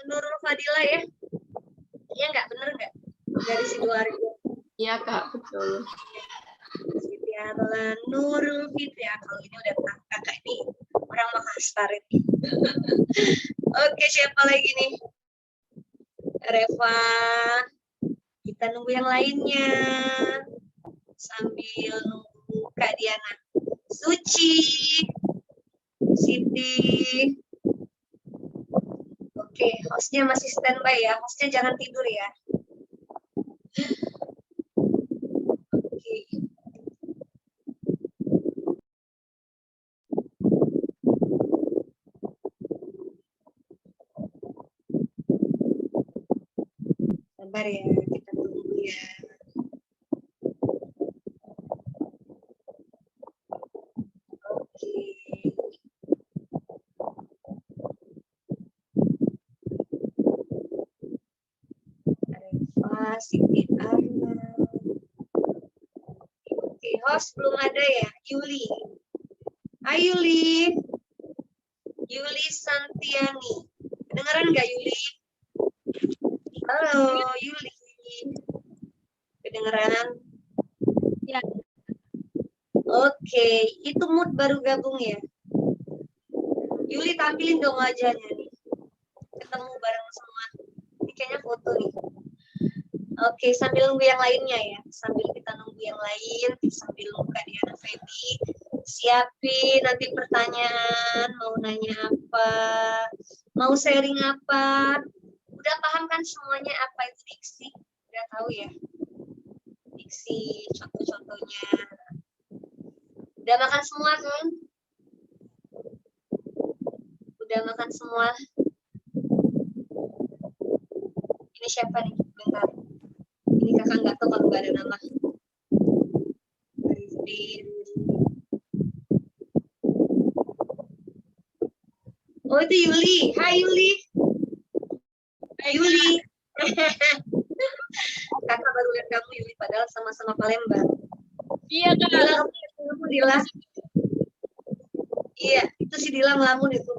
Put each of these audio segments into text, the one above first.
Nurul Fadila ya? Iya nggak, bener nggak? Dari Sidoarjo. Iya Kak, betul. Siti Arlan Nurul Fitria. Kalau ini udah kakak ini orang Makassar ini. Oke, siapa lagi nih? Reva. Kita nunggu yang lainnya. Sambil nunggu Kak Diana. Suci. Siti. Oke, hostnya masih standby ya. Hostnya jangan tidur ya. Oke. Sabar ya, kita tunggu ya. Oke. Reva, Siti Arna. Oke, host belum ada ya? Yuli. Hai Yuli. Yuli Santiani. Kedengeran nggak Yuli? Halo Yuli. Kedengeran? Ya. Oke, itu mood baru gabung ya? Yuli tampilin dong wajahnya nih. Ketemu bareng semua. Ini kayaknya foto nih. Oke, sambil nunggu yang lainnya ya. Sambil kita nunggu yang lain, sambil nunggu Kak Diana Feby. Siapin nanti pertanyaan, mau nanya apa, mau sharing apa. Udah paham kan semuanya apa itu diksi? Udah tahu ya? Diksi, contoh-contohnya. Udah makan semua kan? Udah makan semua? Ini siapa nih? Bentar. Ini kakak nggak tahu kalau nggak ada nama. Oh itu Yuli. Hai Yuli. Hai Yuli. Kakak baru lihat kamu Yuli, padahal sama-sama Palembang. Iya Kak. Dila. Iya, itu si Dila ngelamun itu.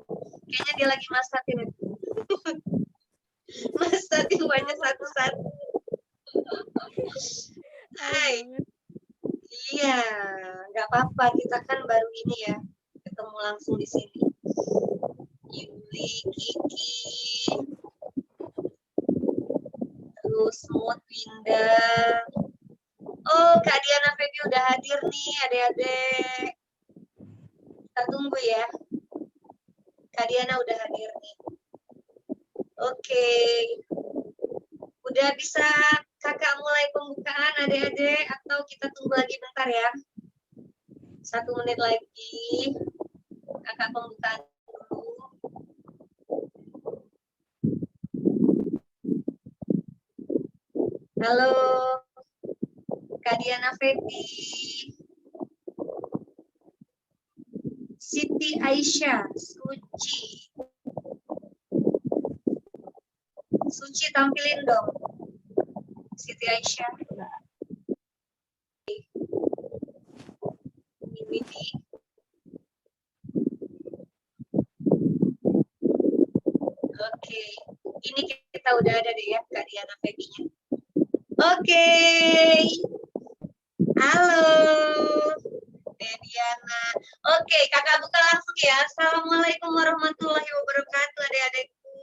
Kayaknya dia lagi masakin itu. Masakin banyak satu-satu. Hai. Iya, nggak apa-apa. Kita kan baru ini ya, ketemu langsung di sini. Yuli, Kiki, terus Mood, Winda. Oh, Kak Diana Feby udah hadir nih, adik-adik. Kita tunggu ya. Kak Diana udah hadir nih. Oke. Udah bisa kakak mulai pembukaan adik-adik atau kita tunggu lagi bentar ya? 1 menit lagi. Kakak pembukaan dulu. Halo, Kak Diana Feby. Siti Aisyah, Suci. Suci tampilin dong. Siti Aisyah. Ini. Oke, ini kita udah ada deh ya Kak Diana Feby-nya. Oke. Halo. Diana. Oke, kakak buka langsung ya. Assalamualaikum warahmatullahi wabarakatuh adik-adikku.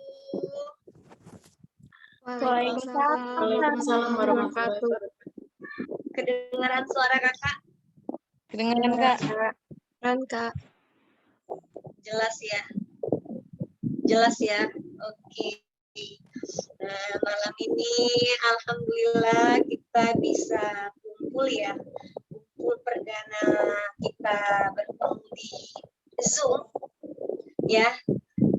Waalaikumsalam warahmatullahi wabarakatuh. Kedengaran suara kakak? Kedengaran Kak. Kedengaran Kak. Jelas ya. Jelas ya. Oke. Nah, malam ini alhamdulillah kita bisa kumpul ya. Kumpul perdana kita bertemu di Zoom ya,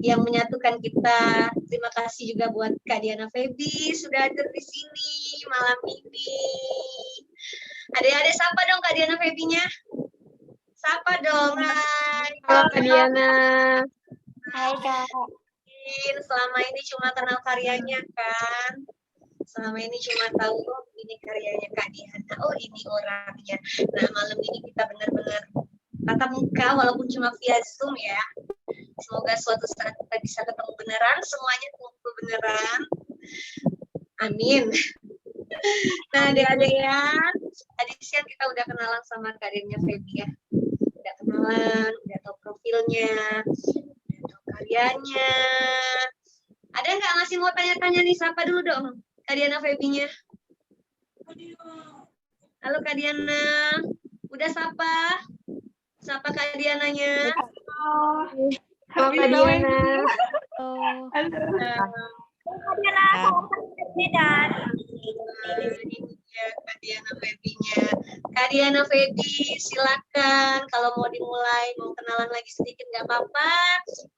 yang menyatukan kita. Terima kasih juga buat Kak Diana Feby sudah hadir di sini malam ini. Adik-adik sapa dong Kak Diana Feby-nya. Sapa dong. Hai. Halo Kak Diana. Hai Kak. Selama ini cuma kenal karyanya kan. Selama ini cuma tahu oh ini karyanya Kak Diana, oh ini orangnya. Nah malam ini kita benar-benar tatap muka walaupun cuma via Zoom ya. Semoga suatu saat kita bisa ketemu beneran semuanya kumpul beneran. Amin. Nah, adik-adik ya, tadi siang kita udah kenalan sama karirnya Feby ya. Udah kenalan, udah tahu profilnya, udah tahu karyanya. Ada nggak masih mau tanya-tanya nih? Sapa dulu dong, Kak Diana Feby-nya. Halo Kak Diana, udah sapa? Sapa Kak Diananya. Halo Kak Diana. Kak Diana Feby-nya. Kak Diana Feby, silakan. Kalau mau dimulai, mau kenalan lagi sedikit nggak apa-apa.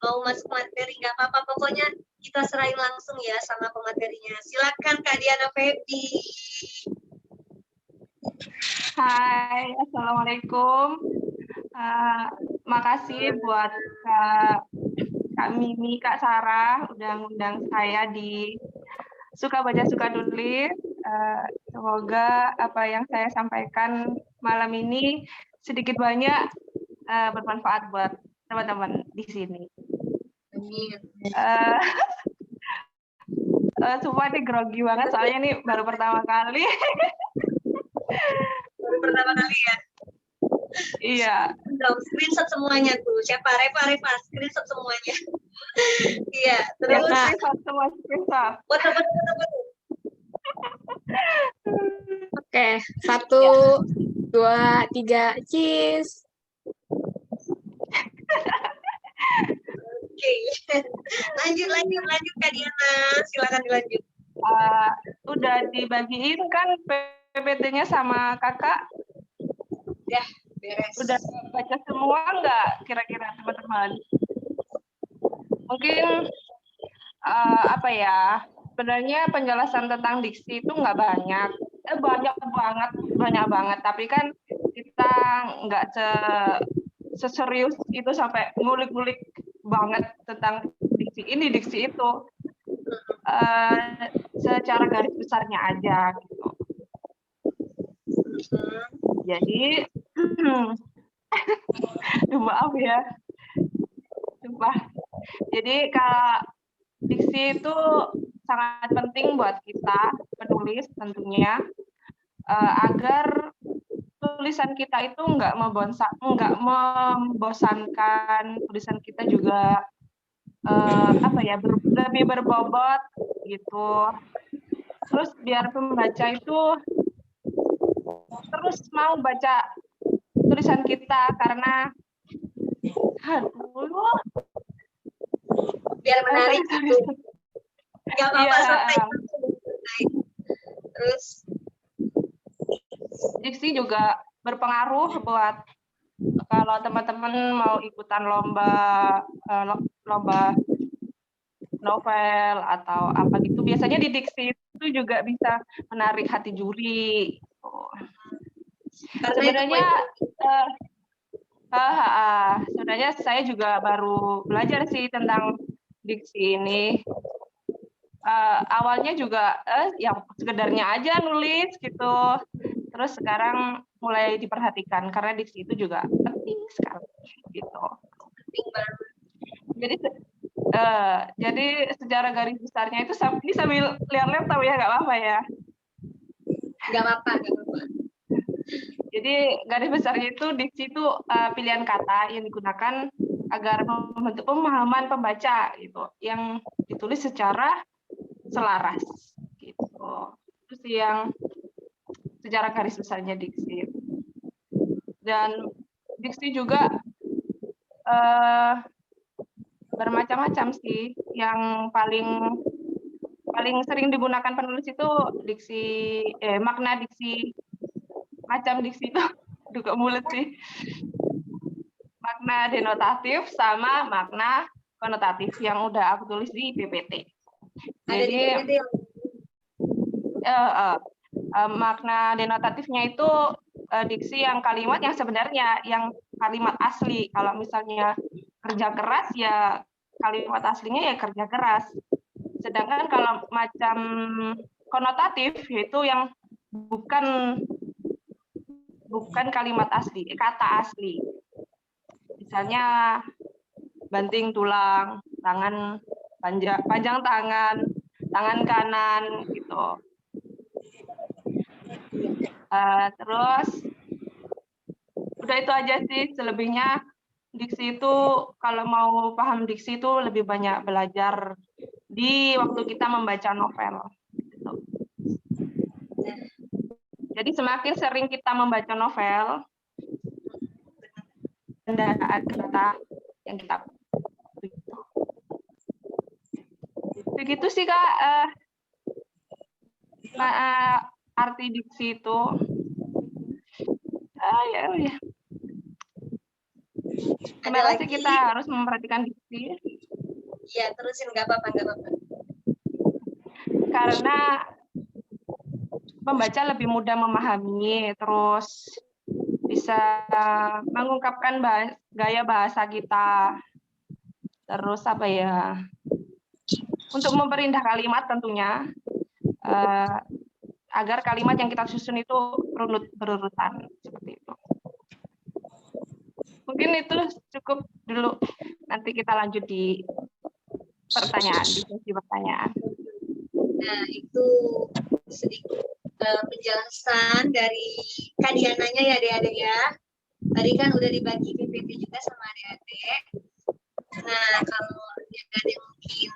Mau masuk materi nggak apa-apa. Pokoknya kita serahin langsung ya sama pematerinya. Silakan Kak Diana Feby. Hai, Assalamualaikum. Makasih buat Kak Mimi, Kak Sarah udah ngundang saya di Suka Baca Suka Tulis. Semoga apa yang saya sampaikan malam ini sedikit banyak bermanfaat buat teman-teman di sini. Amin. Sumpah ini grogi banget soalnya ini baru pertama kali. Baru pertama kali ya. Iya. Dong, screenshot semuanya tuh. Siapa? Reva, screenshot semuanya. Iya, terus. Screenshot. Foto. Oke, 1, 2, 3, cheese. Oke. Lanjut Kak Diana. Silakan dilanjut. Udah dibagiin kan PPT-nya sama kakak? Udah, beres. Udah baca semua nggak kira-kira teman-teman? Mungkin apa ya? Sebenarnya penjelasan tentang diksi itu nggak banyak. Banyak banget. Tapi kan kita nggak seserius itu sampai ngulik-ngulik banget tentang diksi ini, diksi itu. Secara garis besarnya aja gitu. Jadi maaf ya, sumpah. Jadi kalau diksi itu sangat penting buat kita penulis tentunya, agar tulisan kita itu nggak membosankan, tulisan kita juga lebih berbobot gitu. Terus biar pembaca itu terus mau baca tulisan kita karena biar menarik gitu. Nggak apa-apa, santai. Terus diksi juga berpengaruh buat kalau teman-teman mau ikutan lomba novel atau apa gitu, biasanya di diksi itu juga bisa menarik hati juri. Sebenarnya saya juga baru belajar sih tentang diksi ini. Awalnya juga yang sekedarnya aja nulis gitu. Terus sekarang mulai diperhatikan karena diksi itu juga penting sekali gitu. penting banget. Jadi secara garis besarnya itu ini sambil lihat laptop ya, nggak apa-apa ya? Nggak apa-apa. Jadi garis besarnya itu diksi itu pilihan kata yang digunakan agar membentuk pemahaman pembaca gitu, yang ditulis secara selaras gitu. Terus yang secara garis besarnya diksi. Dan diksi juga bermacam-macam sih. Yang paling sering digunakan penulis itu makna diksi. Macam diksi itu juga mulut sih. Makna denotatif sama makna konotatif yang udah aku tulis di PPT. Jadi makna denotatifnya itu diksi yang kalimat yang sebenarnya, yang kalimat asli. Kalau misalnya kerja keras ya kalimat aslinya ya kerja keras. Sedangkan kalau macam konotatif yaitu yang bukan kalimat asli, kata asli. Misalnya banting tulang, tangan panjang tangan, tangan kanan gitu. Terus udah itu aja sih, selebihnya diksi itu kalau mau paham diksi itu lebih banyak belajar di waktu kita membaca novel. Gitu. Jadi semakin sering kita membaca novel, ada kata yang kita begitu sih Kak. Arti diksi itu ya. Ada Terima kasih, lagi? kita harus memperhatikan diksi. Iya, terusin, nggak apa-apa. Karena pembaca lebih mudah memahami, terus bisa mengungkapkan gaya bahasa kita. Terus apa ya? Untuk memperindah kalimat tentunya, agar kalimat yang kita susun itu runut berurutan seperti itu. Mungkin itu cukup dulu. Nanti kita lanjut di pertanyaan, di sesi pertanyaan. Nah, itu sedikit penjelasan dari Kak Diananya ya adik-adik ya. Tadi kan udah dibagi PPT juga sama adik-adik. Nah, kalau adik-adik mungkin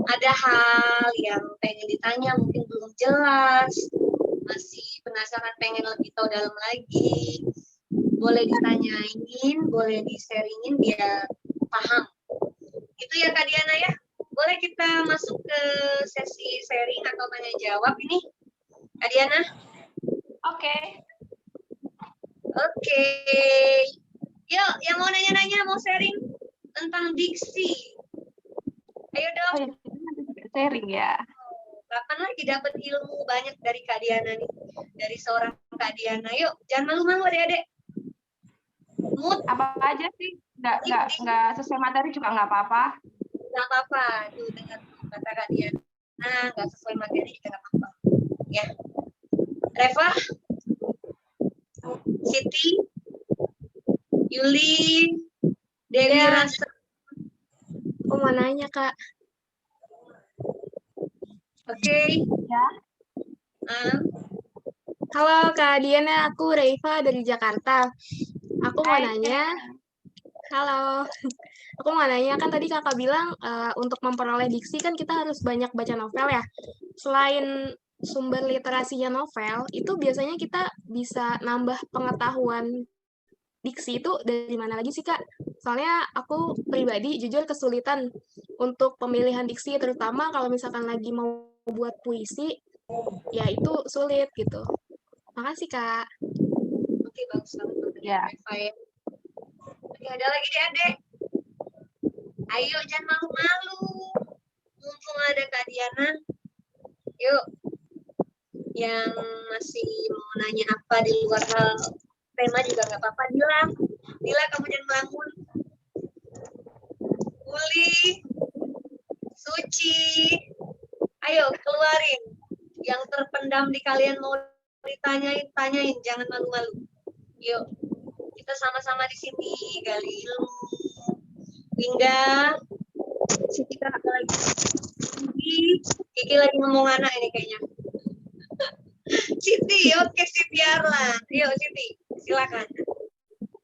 ada hal yang pengen ditanya, mungkin belum jelas, masih penasaran pengen lebih tahu dalam lagi, boleh ditanyain, boleh di-sharingin biar paham. Itu ya Kak Diana ya. Boleh kita masuk ke sesi sharing atau tanya jawab ini, Kak Diana? Oke. Oke. Yuk, yang mau nanya-nanya, mau sharing tentang diksi. Ayo dong. Oh, ya, nanti juga sharing ya. Kapan lagi dapat ilmu banyak dari Kak Diana nih, dari seorang Kak Diana. Yuk, jangan malu-malu adik-adik. Mood. Apa aja sih? Nggak sesuai materi juga nggak apa-apa. Nggak apa-apa. Tuh, dengar kata Kak Diana. Nah, nggak sesuai materi juga nggak apa-apa. Ya. Reva, Siti, Yuli, Dewi Ya. Rasa. Aku mau nanya, Kak. Oke. Ya. Halo Kak Diana, aku Reva dari Jakarta. Aku mau nanya, halo. Aku mau nanya, kan tadi Kakak bilang untuk memperoleh diksi kan kita harus banyak baca novel ya. Selain sumber literasinya novel, itu biasanya kita bisa nambah pengetahuan diksi itu dari mana lagi sih Kak? Soalnya aku pribadi jujur kesulitan untuk pemilihan diksi, terutama kalau misalkan lagi mau buat puisi, ya itu sulit gitu. Makasih Kak. Oke, bagus banget. Ya. Reva ya. Oke, ada lagi deh, Adek. Ayo, jangan malu-malu. Mumpung ada Kak Diana. Yuk. Yang masih mau nanya apa di luar hal tema juga nggak apa-apa. Dila, kamu jangan melamun. Uli, Suci, ayo keluarin. Yang terpendam di kalian mau ditanyain, jangan malu-malu. Yuk, kita sama-sama di sini gali ilmu. Hingga Siti lagi. Kiki lagi ngomong anak ini kayaknya. Siti, oke Siti Arlan. Yuk Siti, silakan.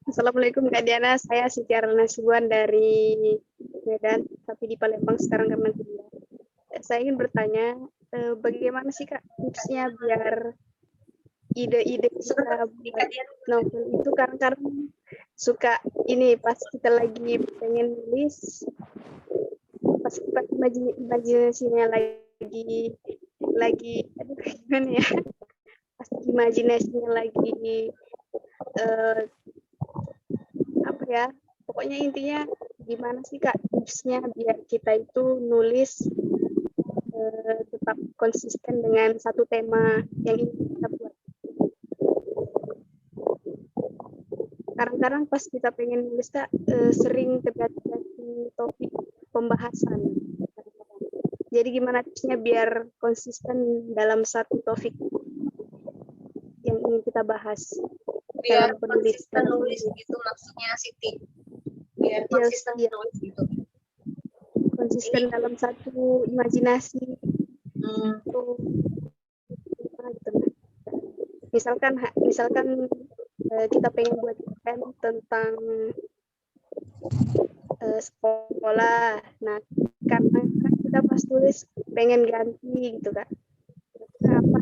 Assalamualaikum Kak Diana, saya Siti Arlan Nasibuan dari Medan, tapi di Palembang sekarang karena kuliah. Saya ingin bertanya, bagaimana sih Kak tipsnya biar ide-ide kita buat novel itu kadang-kadang suka ini pas kita lagi pengen nulis, pas imajinasinya lagi aduh gimana ya, pas imajinasinya lagi apa ya, pokoknya intinya gimana sih Kak tipsnya biar kita itu nulis tetap konsisten dengan satu tema yang ingin kita buat. Kadang-kadang pas kita pengen nulis Kak sering terganti topik pembahasan. Jadi gimana tipsnya biar konsisten dalam satu topik yang ingin kita bahas? Biar konsisten nulis gitu maksudnya Siti. Biar konsisten nulis gitu. Konsisten dalam satu imajinasi itu gimana gitu nah. Misalkan kita pengen buat event tentang sekolah. Nah, karena kita pas tulis pengen ganti gitu Kak. Kira-kira apa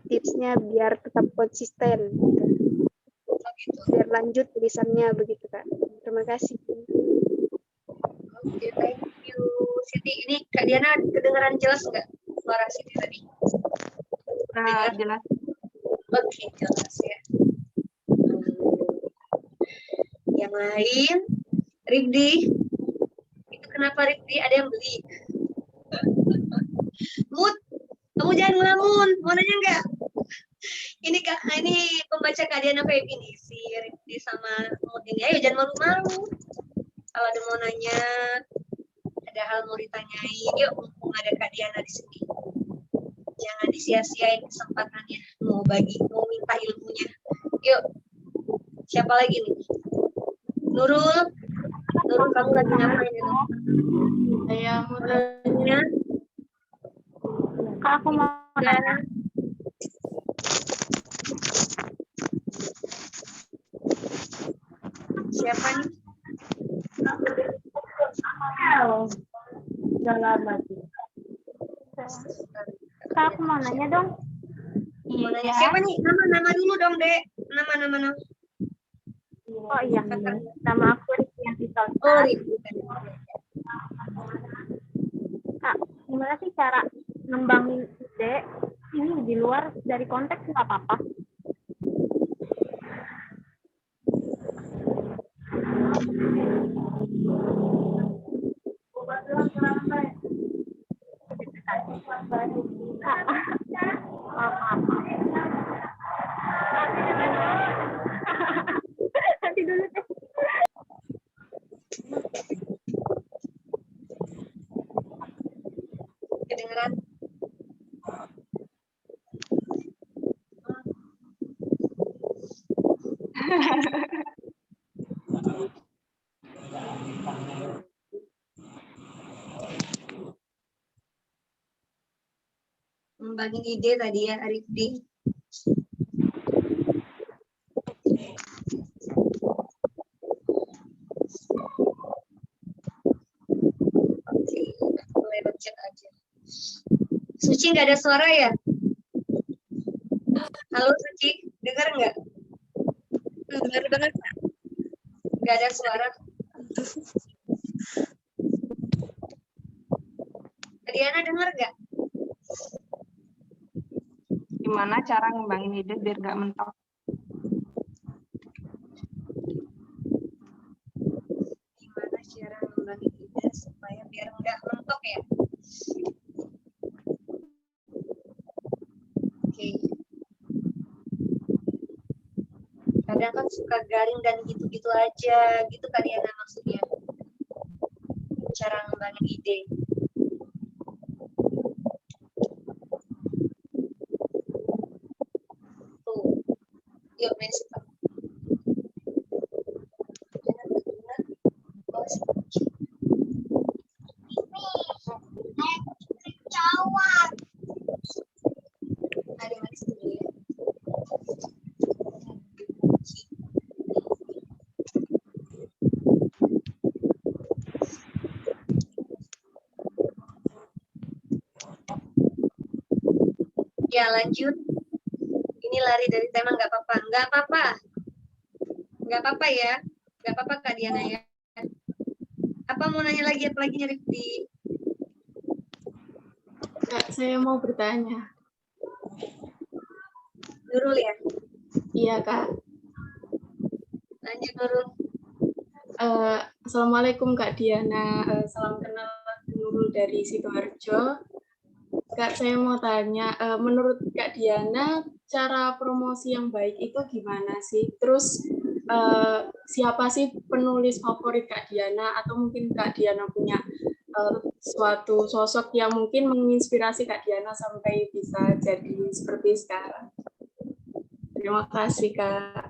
tipsnya biar tetap konsisten gitu. Biar lanjut tulisannya begitu Kak. Terima kasih. Oke, thank you. Siti, ini Kak Diana kedengaran jelas nggak suara Siti tadi? Jelas. Oke, jelas ya. Yang lain, Rifdi. Itu kenapa Rifdi ada yang beli? Mut, kamu jangan ngelamun. Mau nanya nggak? Ini Kak, ini pembaca Kak Diana Feby ini, si Rifdi sama Mut ini. Ayo jangan malu-malu. Kalau ada mau nanya, ada hal mau ditanyain, yuk mumpung ada Kak Diana di sini. Jangan disia-siain kesempatannya, mau minta ilmunya. Yuk, siapa lagi nih? Nurul, kamu lagi ngapain ya? Saya mau Nanya, Kak, aku mau nanya. siapa nih? Udah lama sih. Kak, aku mau nanya dong. Mau nanya siapa nih? Nama dulu dong, Dek. Nama. Oh iya, nama aku Rifdi Salsa. Oh, Rifdi. Kak, gimana sih cara ngembangin ide ini di luar dari konteks nggak apa-apa? Nanti dulu deh. Kedengeran? Membagi ide tadi ya, Rifdi. Oke, mulai baca aja. Suci nggak ada suara ya? Halo Suci, dengar nggak? Dengar banget. Nggak ada suara. Diana dengar nggak? Gimana cara ngembangin ide biar nggak mentok? Gimana cara ngembangin ide supaya biar nggak mentok ya? Oke. Kadang kan suka garing dan gitu-gitu aja, gitu kan Diana maksudnya. Cara ngembangin ide. Tuh, yuk main suka. Ada yang manis dulu ya. Ya lanjut. Ini lari dari tema nggak apa-apa. Nggak apa-apa ya. Nggak apa-apa Kak Diana ya. Apa mau nanya lagi? Apa lagi Rifdi? Kak, saya mau bertanya. Nurul ya? Iya, Kak. Lanjut Nurul. Assalamualaikum Kak Diana. Salam kenal Nurul dari Sidoarjo. Kak, saya mau tanya, menurut Kak Diana, cara promosi yang baik itu gimana sih? Terus siapa sih penulis favorit Kak Diana? Atau mungkin Kak Diana punya suatu sosok yang mungkin menginspirasi Kak Diana sampai bisa jadi seperti sekarang? Terima kasih, Kak.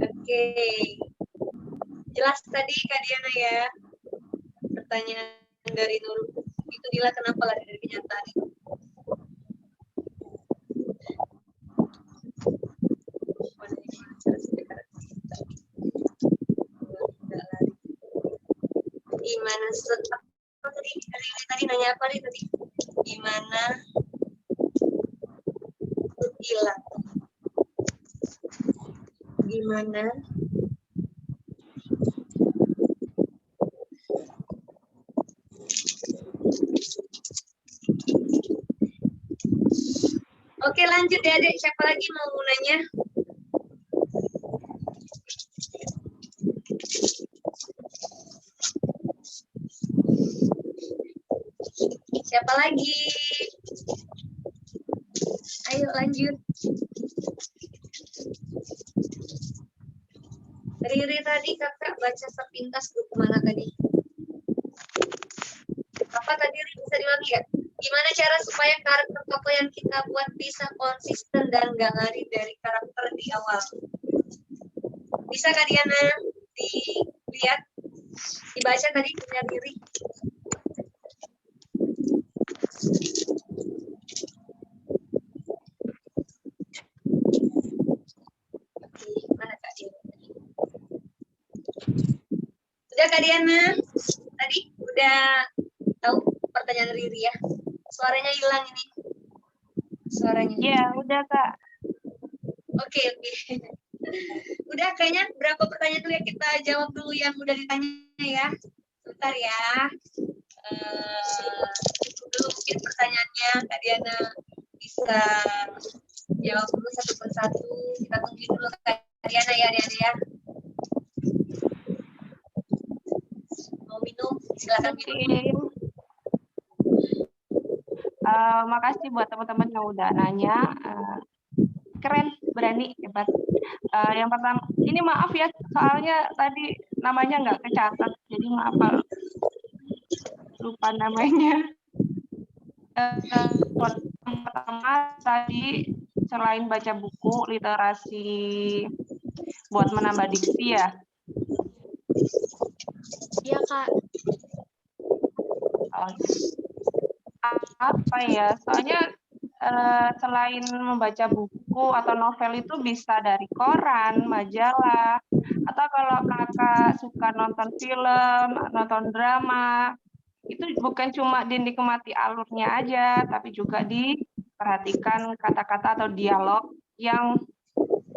Oke. Jelas tadi Kak Diana ya. pertanyaan dari Nurul. Itu Dila kenapa lari dari kenyataan itu? Gimana tadi nanya apa nih tadi? Gimana hilang? Gimana Oke, lanjut ya, Dek. Siapa lagi mau nanya? Siapa lagi? Ayo lanjut. Riri tadi kakak baca sepintas buku mana tadi? Apa tadi Riri bisa diulangi ya? Gimana cara supaya karakter tokoh yang kita buat bisa konsisten dan gak lari dari karakter di awal? Bisa Kak Diana dilihat, dibaca tadi punya Riri. Mana Kak Diana? Udah Kak Diana? Tadi udah tahu pertanyaan Riri ya? Suaranya hilang ini. Suaranya. Ya, udah Kak. Oke. Udah kayaknya berapa pertanyaan dulu ya, kita jawab dulu yang udah ditanya ya. Sebentar ya. Dulu mungkin pertanyaannya Kak Diana bisa jawab dulu satu persatu. Kita tunggu dulu Kak Diana ya, ya. Mau minum? Silakan minum. Makasih buat teman-teman yang udah nanya. Keren, berani, hebat. Yang pertama, ini maaf ya, soalnya tadi namanya nggak kecatat, jadi maaf kalau lupa namanya. Pertama tadi selain baca buku literasi buat menambah diksi ya. Iya Kak. Apa ya? Soalnya selain membaca buku atau novel itu bisa dari koran, majalah, atau kalau kakak suka nonton film, nonton drama, itu bukan cuma dinikmati alurnya aja, tapi juga diperhatikan kata-kata atau dialog yang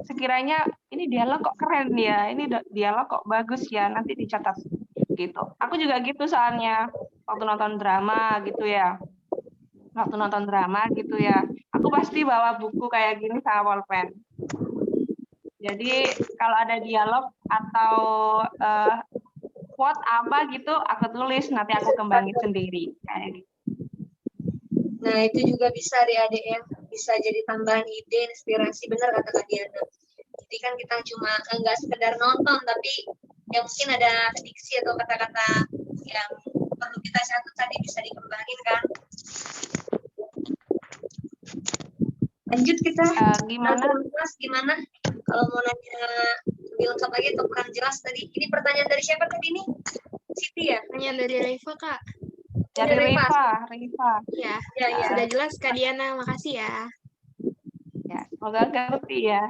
sekiranya ini dialog kok keren ya, ini dialog kok bagus ya, nanti dicatat gitu. Aku juga gitu soalnya waktu nonton drama gitu ya. Waktu nonton drama gitu ya, aku pasti bawa buku kayak gini sama pulpen. Jadi kalau ada dialog atau quote apa gitu, aku tulis, nanti aku kembangin sendiri kayak gitu. Nah itu juga bisa adik-adik ya, bisa jadi tambahan ide, inspirasi, benar kata Kak Diana. Jadi kan kita cuma nggak sekedar nonton, tapi ya mungkin ada diksi atau kata-kata yang perlu kita catat tadi bisa dikembangin kan. Lanjut kita. Gimana? Mas, gimana? Kalau mau nanya lebih lengkap lagi atau kurang jelas tadi. Ini pertanyaan dari siapa tadi nih? Siti ya? Pertanyaan dari Raifa Kak. Dari Raifa. Ya, Ya. sudah jelas Kak Diana, makasih ya. Ya, semoga ngerti ya.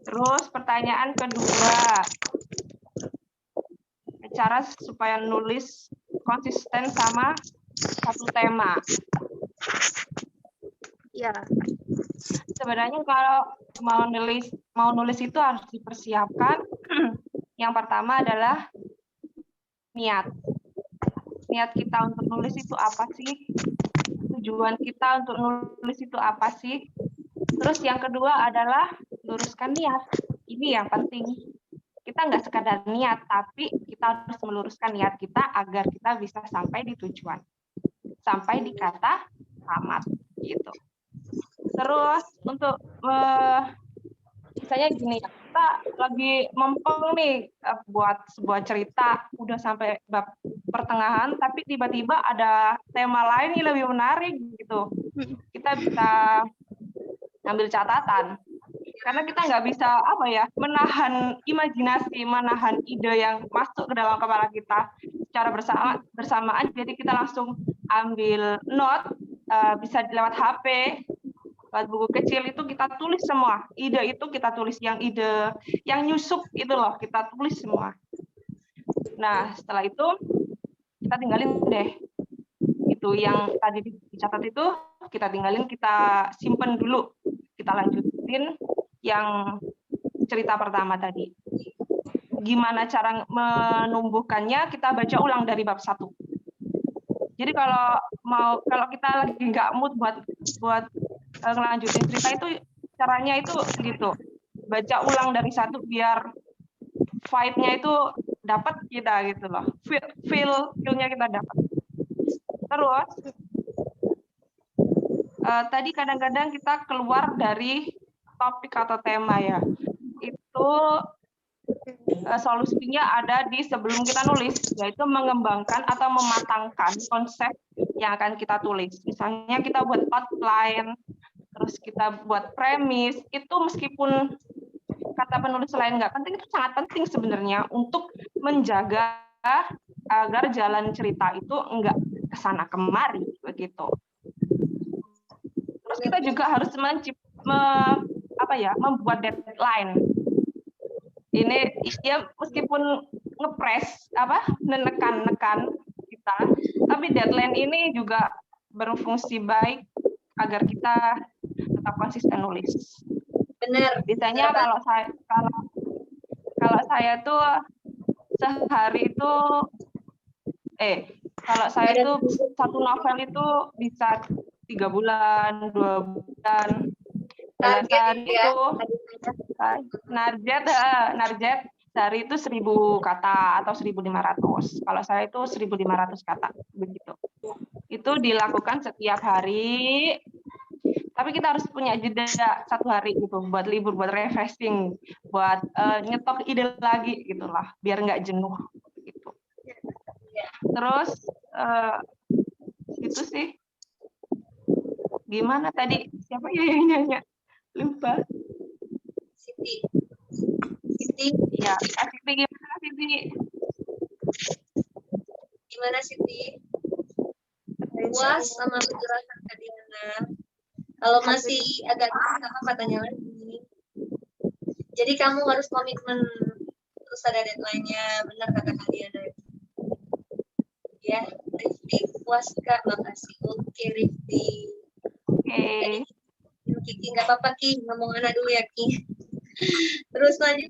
Terus pertanyaan kedua, cara supaya nulis konsisten sama satu tema. Ya, Sebenarnya kalau mau nulis itu harus dipersiapkan. Yang pertama adalah niat. Niat kita untuk nulis itu apa sih? Tujuan kita untuk nulis itu apa sih? Terus yang kedua adalah luruskan niat. Ini yang penting. Kita nggak sekadar niat, tapi kita harus meluruskan niat kita agar kita bisa sampai di tujuan. Sampai di kata tamat gitu. Terus untuk misalnya gini, kita lagi mempeng nih buat sebuah cerita udah sampai bab pertengahan, tapi tiba-tiba ada tema lain yang lebih menarik gitu. Kita bisa ngambil catatan. Karena kita nggak bisa apa ya, menahan imajinasi, menahan ide yang masuk ke dalam kepala kita secara bersamaan. Jadi kita langsung ambil note, bisa lewat HP, lewat buku kecil, itu kita tulis semua. Ide itu kita tulis, yang nyusup itu loh kita tulis semua. Nah, setelah itu kita tinggalin deh. Itu yang tadi dicatat itu kita tinggalin, kita simpen dulu. Kita lanjutin yang cerita pertama tadi. Gimana cara menumbuhkannya? Kita baca ulang dari bab 1. Jadi kalau kita lagi nggak mood buat ngelanjutin cerita itu, caranya itu gitu. Baca ulang dari 1 biar vibe-nya itu dapat kita gitu loh. Feel-nya kita dapat. Terus tadi kadang-kadang kita keluar dari topik atau tema ya. Itu solusinya ada di sebelum kita nulis, yaitu mengembangkan atau mematangkan konsep yang akan kita tulis. Misalnya kita buat outline, terus kita buat premis, itu meskipun kata penulis lain nggak penting, itu sangat penting sebenarnya untuk menjaga agar jalan cerita itu nggak kesana kemari begitu. Terus kita juga harus membuat deadline. Ini ya meskipun ngepres menekan kita, tapi deadline ini juga berfungsi baik agar kita tetap konsisten nulis. Benar. Biasanya kalau saya tuh sehari itu kalau saya itu satu novel itu bisa 3 bulan, 2 bulan. Target itu narjet sehari itu 1000 kata atau 1500. Kalau saya itu 1500 kata begitu. Itu dilakukan setiap hari. Tapi kita harus punya jeda 1 hari gitu buat libur, buat refreshing, buat nyetok ide lagi gitulah, biar nggak jenuh gitu. Terus gitu sih. Gimana tadi? Siapa ya yang nanya? Lupa. Siti. Ya, Siti gimana Siti? Gimana Siti? Puas sama penjelasan Kak Diana? Kalau masih agak nggak apa-apa tanya lagi. Jadi kamu harus komitmen, terus ada deadline-nya, benar kata Kak Diana. Ya, Rifti puas Kak, makasih. Oke Rifti. Oke. Kiki nggak apa-apa Ki, ngomong anak dulu ya Ki. Terus lanjut,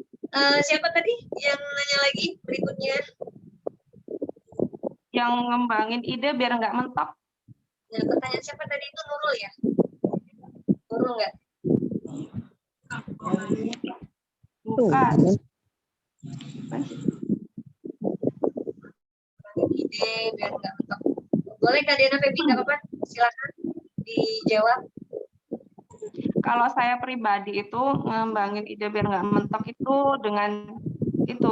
siapa tadi yang nanya lagi berikutnya? Yang ngembangin ide biar nggak mentok. Nah, pertanyaan siapa tadi itu Nurul ya? Nurul nggak? Bukan. Ide biar nggak mentok. Boleh Kak Diana Febi, nggak apa-apa, silakan dijawab. Kalau saya pribadi itu ngembangin ide biar nggak mentok itu dengan itu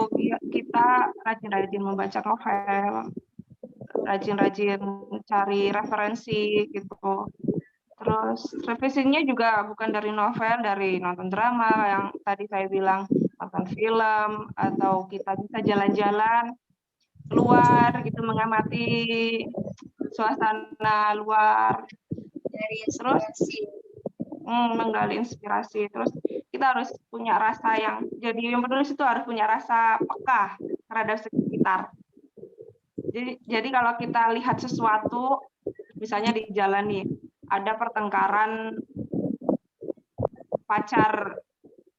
kita rajin-rajin membaca novel, rajin-rajin cari referensi gitu. Terus revisinya juga bukan dari novel, dari nonton drama yang tadi saya bilang, nonton film, atau kita bisa jalan-jalan keluar gitu, mengamati suasana luar. Dari inspirasi. Menggali inspirasi. Terus kita harus punya rasa jadi yang penulis itu harus punya rasa peka terhadap sekitar. Jadi kalau kita lihat sesuatu, misalnya di jalan nih, ada pertengkaran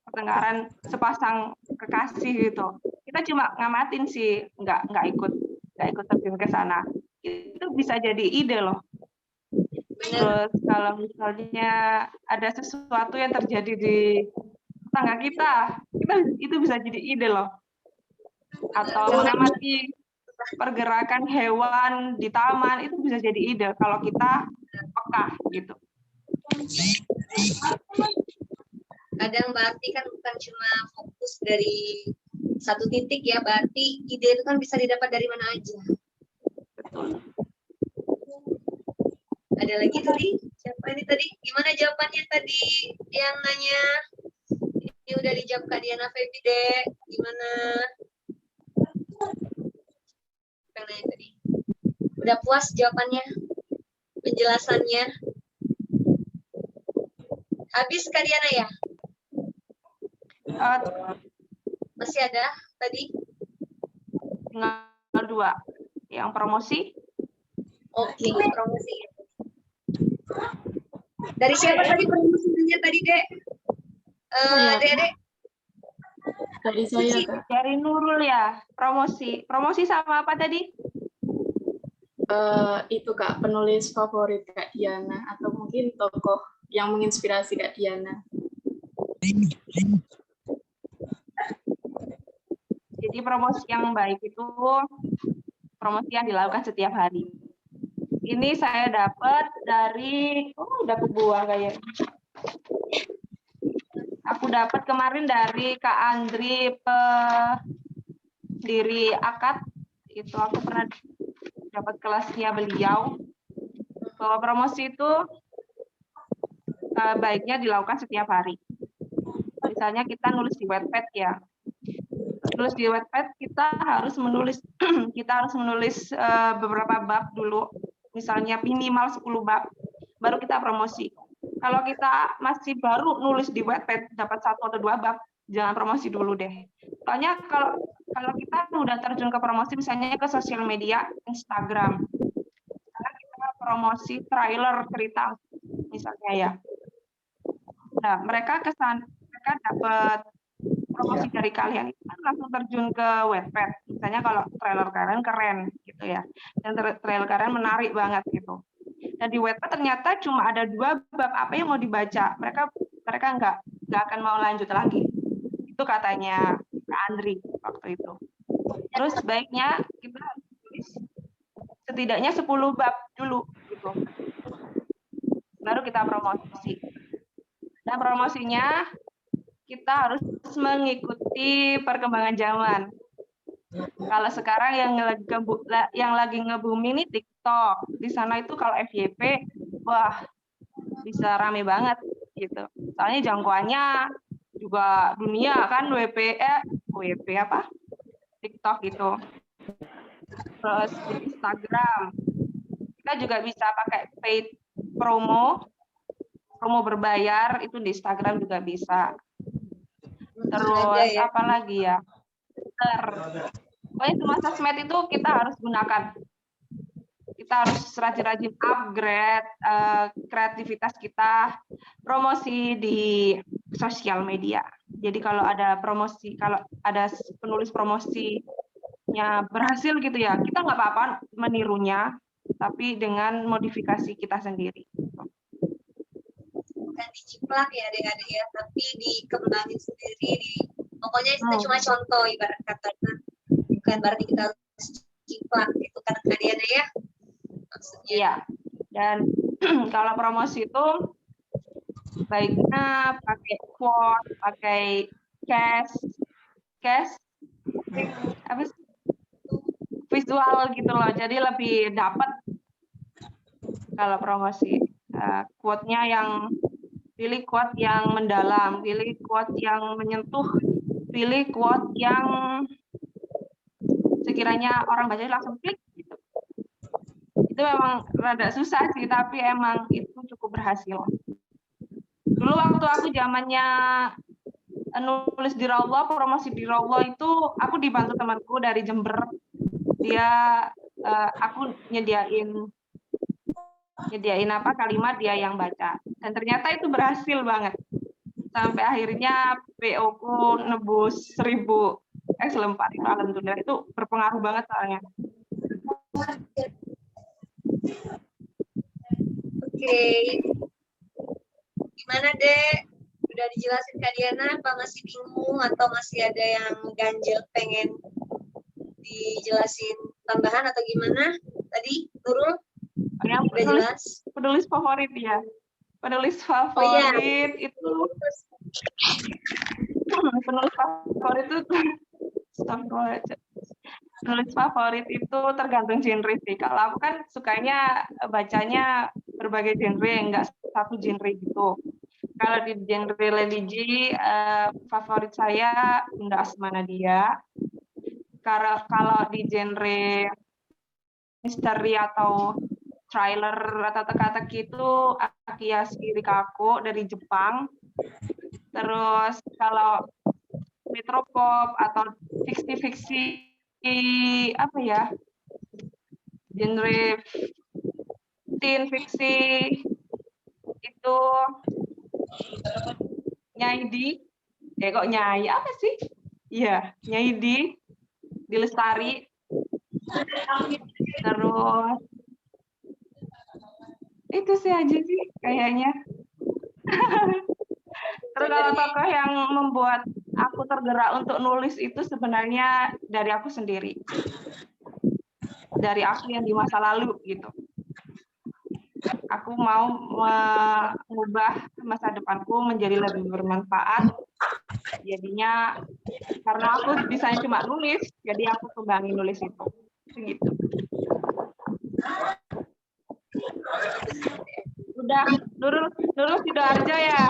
pertengkaran sepasang kekasih gitu. Kita cuma ngamatin sih, nggak ikut terjun ke sana. Itu bisa jadi ide loh. Terus kalau misalnya ada sesuatu yang terjadi di tetangga kita itu bisa jadi ide loh. Atau mengamati pergerakan hewan di taman, itu bisa jadi ide kalau kita peka gitu. Kadang berarti kan bukan cuma fokus dari satu titik ya, berarti ide itu kan bisa didapat dari mana aja. Betul. Ada lagi tadi? Siapa ini tadi? Gimana jawabannya tadi yang nanya Ini udah dijawab Kak Diana Febi, Dek. Gimana? Apa yang nanya tadi? Udah puas jawabannya? Penjelasannya? Habis Kak Diana ya? Masih ada tadi? Tinggal 2. Yang promosi. Oke, promosi. Dari siapa tadi promosinya tadi, Dek? Saya, Dek. dari saya, Kak. Dari Nurul ya, promosi. Promosi sama apa tadi? Itu Kak, penulis favorit Kak Diana, atau mungkin tokoh yang menginspirasi Kak Diana. Jadi promosi yang baik itu promosi yang dilakukan setiap hari. Ini saya dapat dari, udah kebuang kayaknya. Aku dapat kemarin dari Kak Andri, pendiri AKAD. Itu aku pernah dapat kelasnya beliau. Bahwa promosi itu baiknya dilakukan setiap hari. Misalnya kita nulis di Wattpad ya. Nulis di Wattpad kita harus menulis beberapa bab dulu. Misalnya minimal 10 bab, baru kita promosi. Kalau kita masih baru nulis di Wattpad dapat 1 atau 2 bab, jangan promosi dulu deh. Soalnya kalau kita udah terjun ke promosi, misalnya ke sosial media, Instagram, karena kita promosi trailer cerita, misalnya ya. Nah, mereka dapat promosi dari kalian itu kan langsung terjun ke Wattpad. Misalnya kalau trailer keren gitu ya. Dan trailer keren menarik banget gitu. Dan di Wattpad ternyata cuma ada 2 bab, apa yang mau dibaca. Mereka nggak akan mau lanjut lagi. Itu katanya Kak Andri waktu itu. Terus baiknya kita harus tulis setidaknya 10 bab dulu gitu. Baru kita promosi. Dan promosinya kita harus mengikuti perkembangan zaman. Kalau sekarang yang lagi nge-booming ini TikTok. Di sana itu kalau FYP, wah bisa rame banget gitu. Soalnya jangkauannya juga dunia kan, WP apa? TikTok gitu. Terus di Instagram. Kita juga bisa pakai paid promo berbayar, itu di Instagram juga bisa. Terus ya. apa lagi ya? Pokoknya semua sosmed itu kita harus gunakan. Kita harus rajin-rajin upgrade kreativitas kita, promosi di sosial media. Jadi kalau ada penulis promosinya berhasil gitu ya, kita nggak apa-apa menirunya, tapi dengan modifikasi kita sendiri. Bukan diciplak ya adik-adik ya, tapi dikembangin sendiri. Pokoknya itu cuma contoh ibarat katanya. Bukan berarti kita harus ciplak gitu kan Kak Diana ya. Maksudnya. Iya. Dan kalau promosi itu baiknya pakai quote, pakai cash, visual gitu loh. Jadi lebih dapat kalau promosi. Quote-nya pilih quote yang mendalam, pilih quote yang menyentuh, pilih quote yang sekiranya orang baca langsung klik gitu. Itu memang rada susah sih, tapi emang itu cukup berhasil. Dulu waktu aku zamannya nulis di Raullah, promosi di Raullah itu aku dibantu temanku dari Jember. Aku nyediain kalimat, dia yang baca. Dan ternyata itu berhasil banget. Sampai akhirnya PO-ku nebus 1000 Excel 4 itu alhamdulillah, itu berpengaruh banget soalnya. Oke. Gimana, Dek? Udah dijelasin Kak Diana, apa masih bingung atau masih ada yang ganjel pengen dijelasin tambahan atau gimana? Tadi Nurul udah jelas? Penulis favorit ya. Penulis favorit itu penulis favorit itu tergantung genre sih. Kalau aku kan sukanya bacanya berbagai genre, enggak satu genre gitu. Kalau di genre religi, favorit saya Bunda Asma Nadia. Kalau di genre misteri atau thriller atau teka-teki itu Akiya Shirikaku dari Jepang. Terus kalau metropop atau fiksi-fiksi apa ya, genre teen fiksi itu Nyai Di, kok Nyai apa sih? Iya, Nyai Di Lestari. Terus itu sih aja sih kayaknya. Terus kalau tokoh yang membuat aku tergerak untuk nulis itu sebenarnya dari aku sendiri. Dari aku yang di masa lalu gitu. Aku mau mengubah masa depanku menjadi lebih bermanfaat. Jadinya karena aku bisanya cuma nulis, jadi aku kembangin nulis itu. Gitu. Udah, Nurul Sidoarjo ya?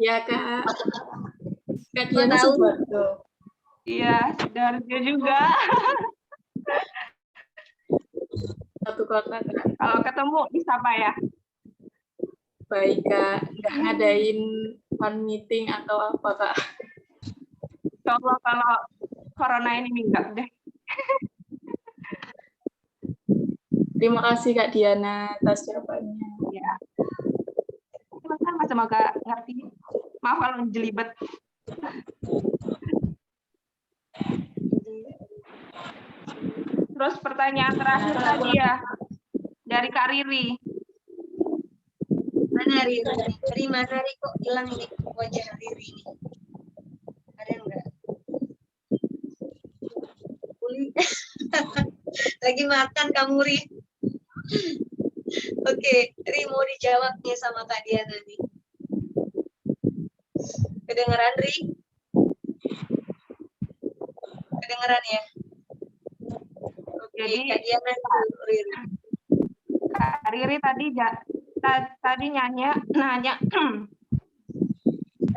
Ya, Kak. Kak Kau Diana tahu? Subardo. Iya, Sidoarjo juga. Satu kota, Kak. Kalau ketemu disapa ya? Baik, Kak. Nggak ngadain fan meeting atau apa, Kak? Coba kalau corona ini minggat deh. Terima kasih, Kak Diana, atas jawabannya. Ya. Sama-sama, semoga ngerti. Maaf kalau jelibet. Terus pertanyaan terakhir tadi ya, dari Kak Riri. Mana Riri? Riri mana Riri, kok hilang ini wajah Riri ini? Ada enggak? Uli. Lagi makan kamu Ri. Oke, Ri mau dijawab nih sama Kak Diana nih. Kedengeran Ri? Kedengeran ya? Oke, Jadi, Kak Diana dulu, Riri. Kak Riri tadi nanya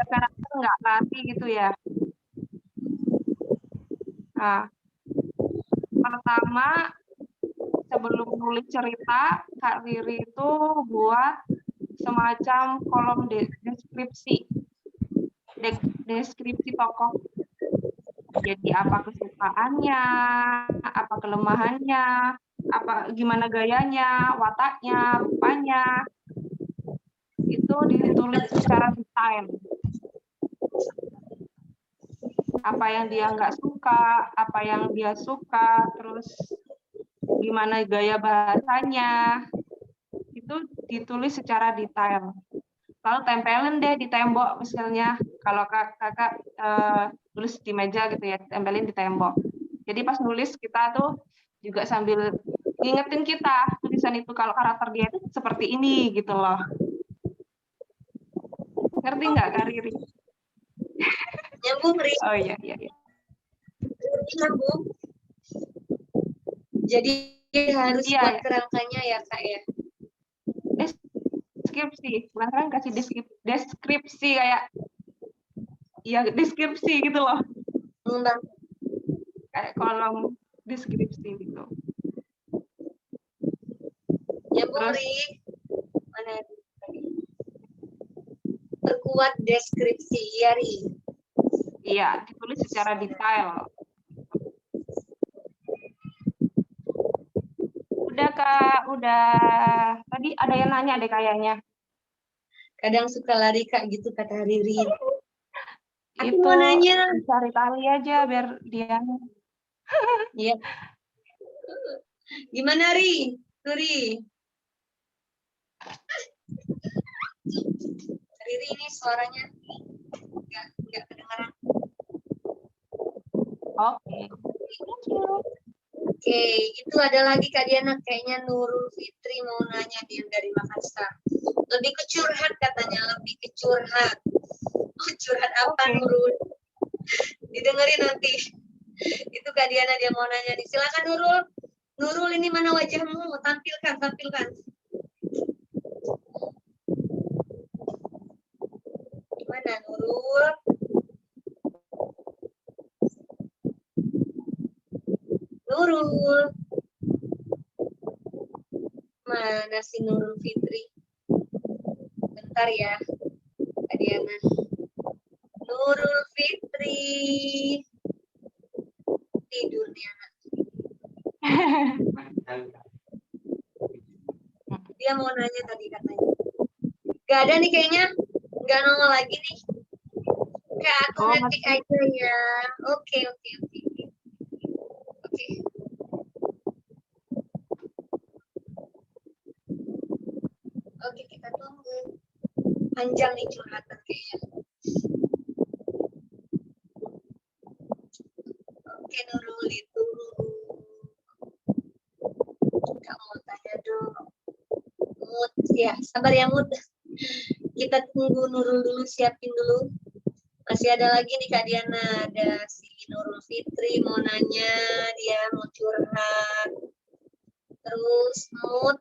karakter nggak latih gitu ya. Nah, pertama sebelum nulis cerita, Kak Riri itu buat semacam kolom deskripsi tokoh. Jadi apa kesukaannya, apa kelemahannya, gimana gayanya, wataknya, rupanya. Itu ditulis secara detail. Apa yang dia nggak suka, apa yang dia suka, terus gimana gaya bahasanya, itu ditulis secara detail. Lalu tempelin deh di tembok misalnya, kalau kakak tulis di meja gitu ya, tempelin di tembok. Jadi pas nulis kita tuh juga sambil ngingetin kita tulisan itu kalau karakter dia itu seperti ini gitu loh. Ngerti nggak Kak Riri? Nyambung Ri, Oh iya. nyambung. Jadi harus Iya, buat iya. kerangkanya ya Kak ya. Deskripsi, kan kasih deskripsi kayak ya deskripsi gitu loh, Mengembang. kayak kolom deskripsi gitu. Nyambung Terus Ri. Mana Ri? Perkuat deskripsi ya Ri. iya ditulis secara detail. Udah Kak, udah. Tadi ada yang nanya deh kayaknya. Kadang suka lari Kak gitu kata Riri. Aku Itu mau nanya. cari tali aja biar dia. Iya. Gimana Ri? Riri. Riri ini suaranya nggak kedengaran. Oke. Oke, itu ada lagi Kak Diana, kayaknya Nurul Fitri mau nanya dia dari Makassar. Lebih ke curhat katanya, lebih ke curhat. Oh, curhat apa Oke. Nurul? Didengerin nanti. Itu Kak Diana dia mau nanya nih. Silakan Nurul. Nurul ini mana wajahmu? Tampilkan. Nurul. Nurul. Mana si Nurul Fitri? Bentar ya, Kak Diana. Nurul Fitri. Tidur nih anak. Dia mau nanya tadi katanya. Gak ada nih kayaknya. Gak nongol lagi nih. Kak, aku Oh, ngetik aja ya. Oke. Oke. Oke, kita tunggu. Panjang nih curhatan kayaknya. Oke, Nurul itu. Kak mau tanya dong. Mut, ya, sabar ya Mut. Kita tunggu Nurul dulu, siapin dulu. Masih ada lagi nih Kak Diana, ada si Nurul Fitri mau nanya, dia mau curhat. Terus Mut,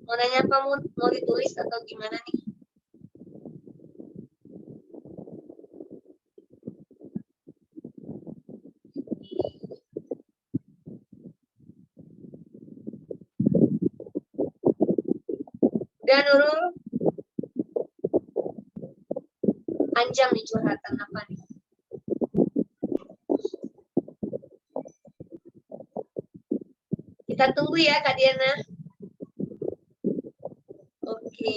mau nanya apa Mut? Mau ditulis atau gimana nih? Udah Nurul? Panjang nih curhatan apa nih? Kita tunggu ya Kak Diana. Oke.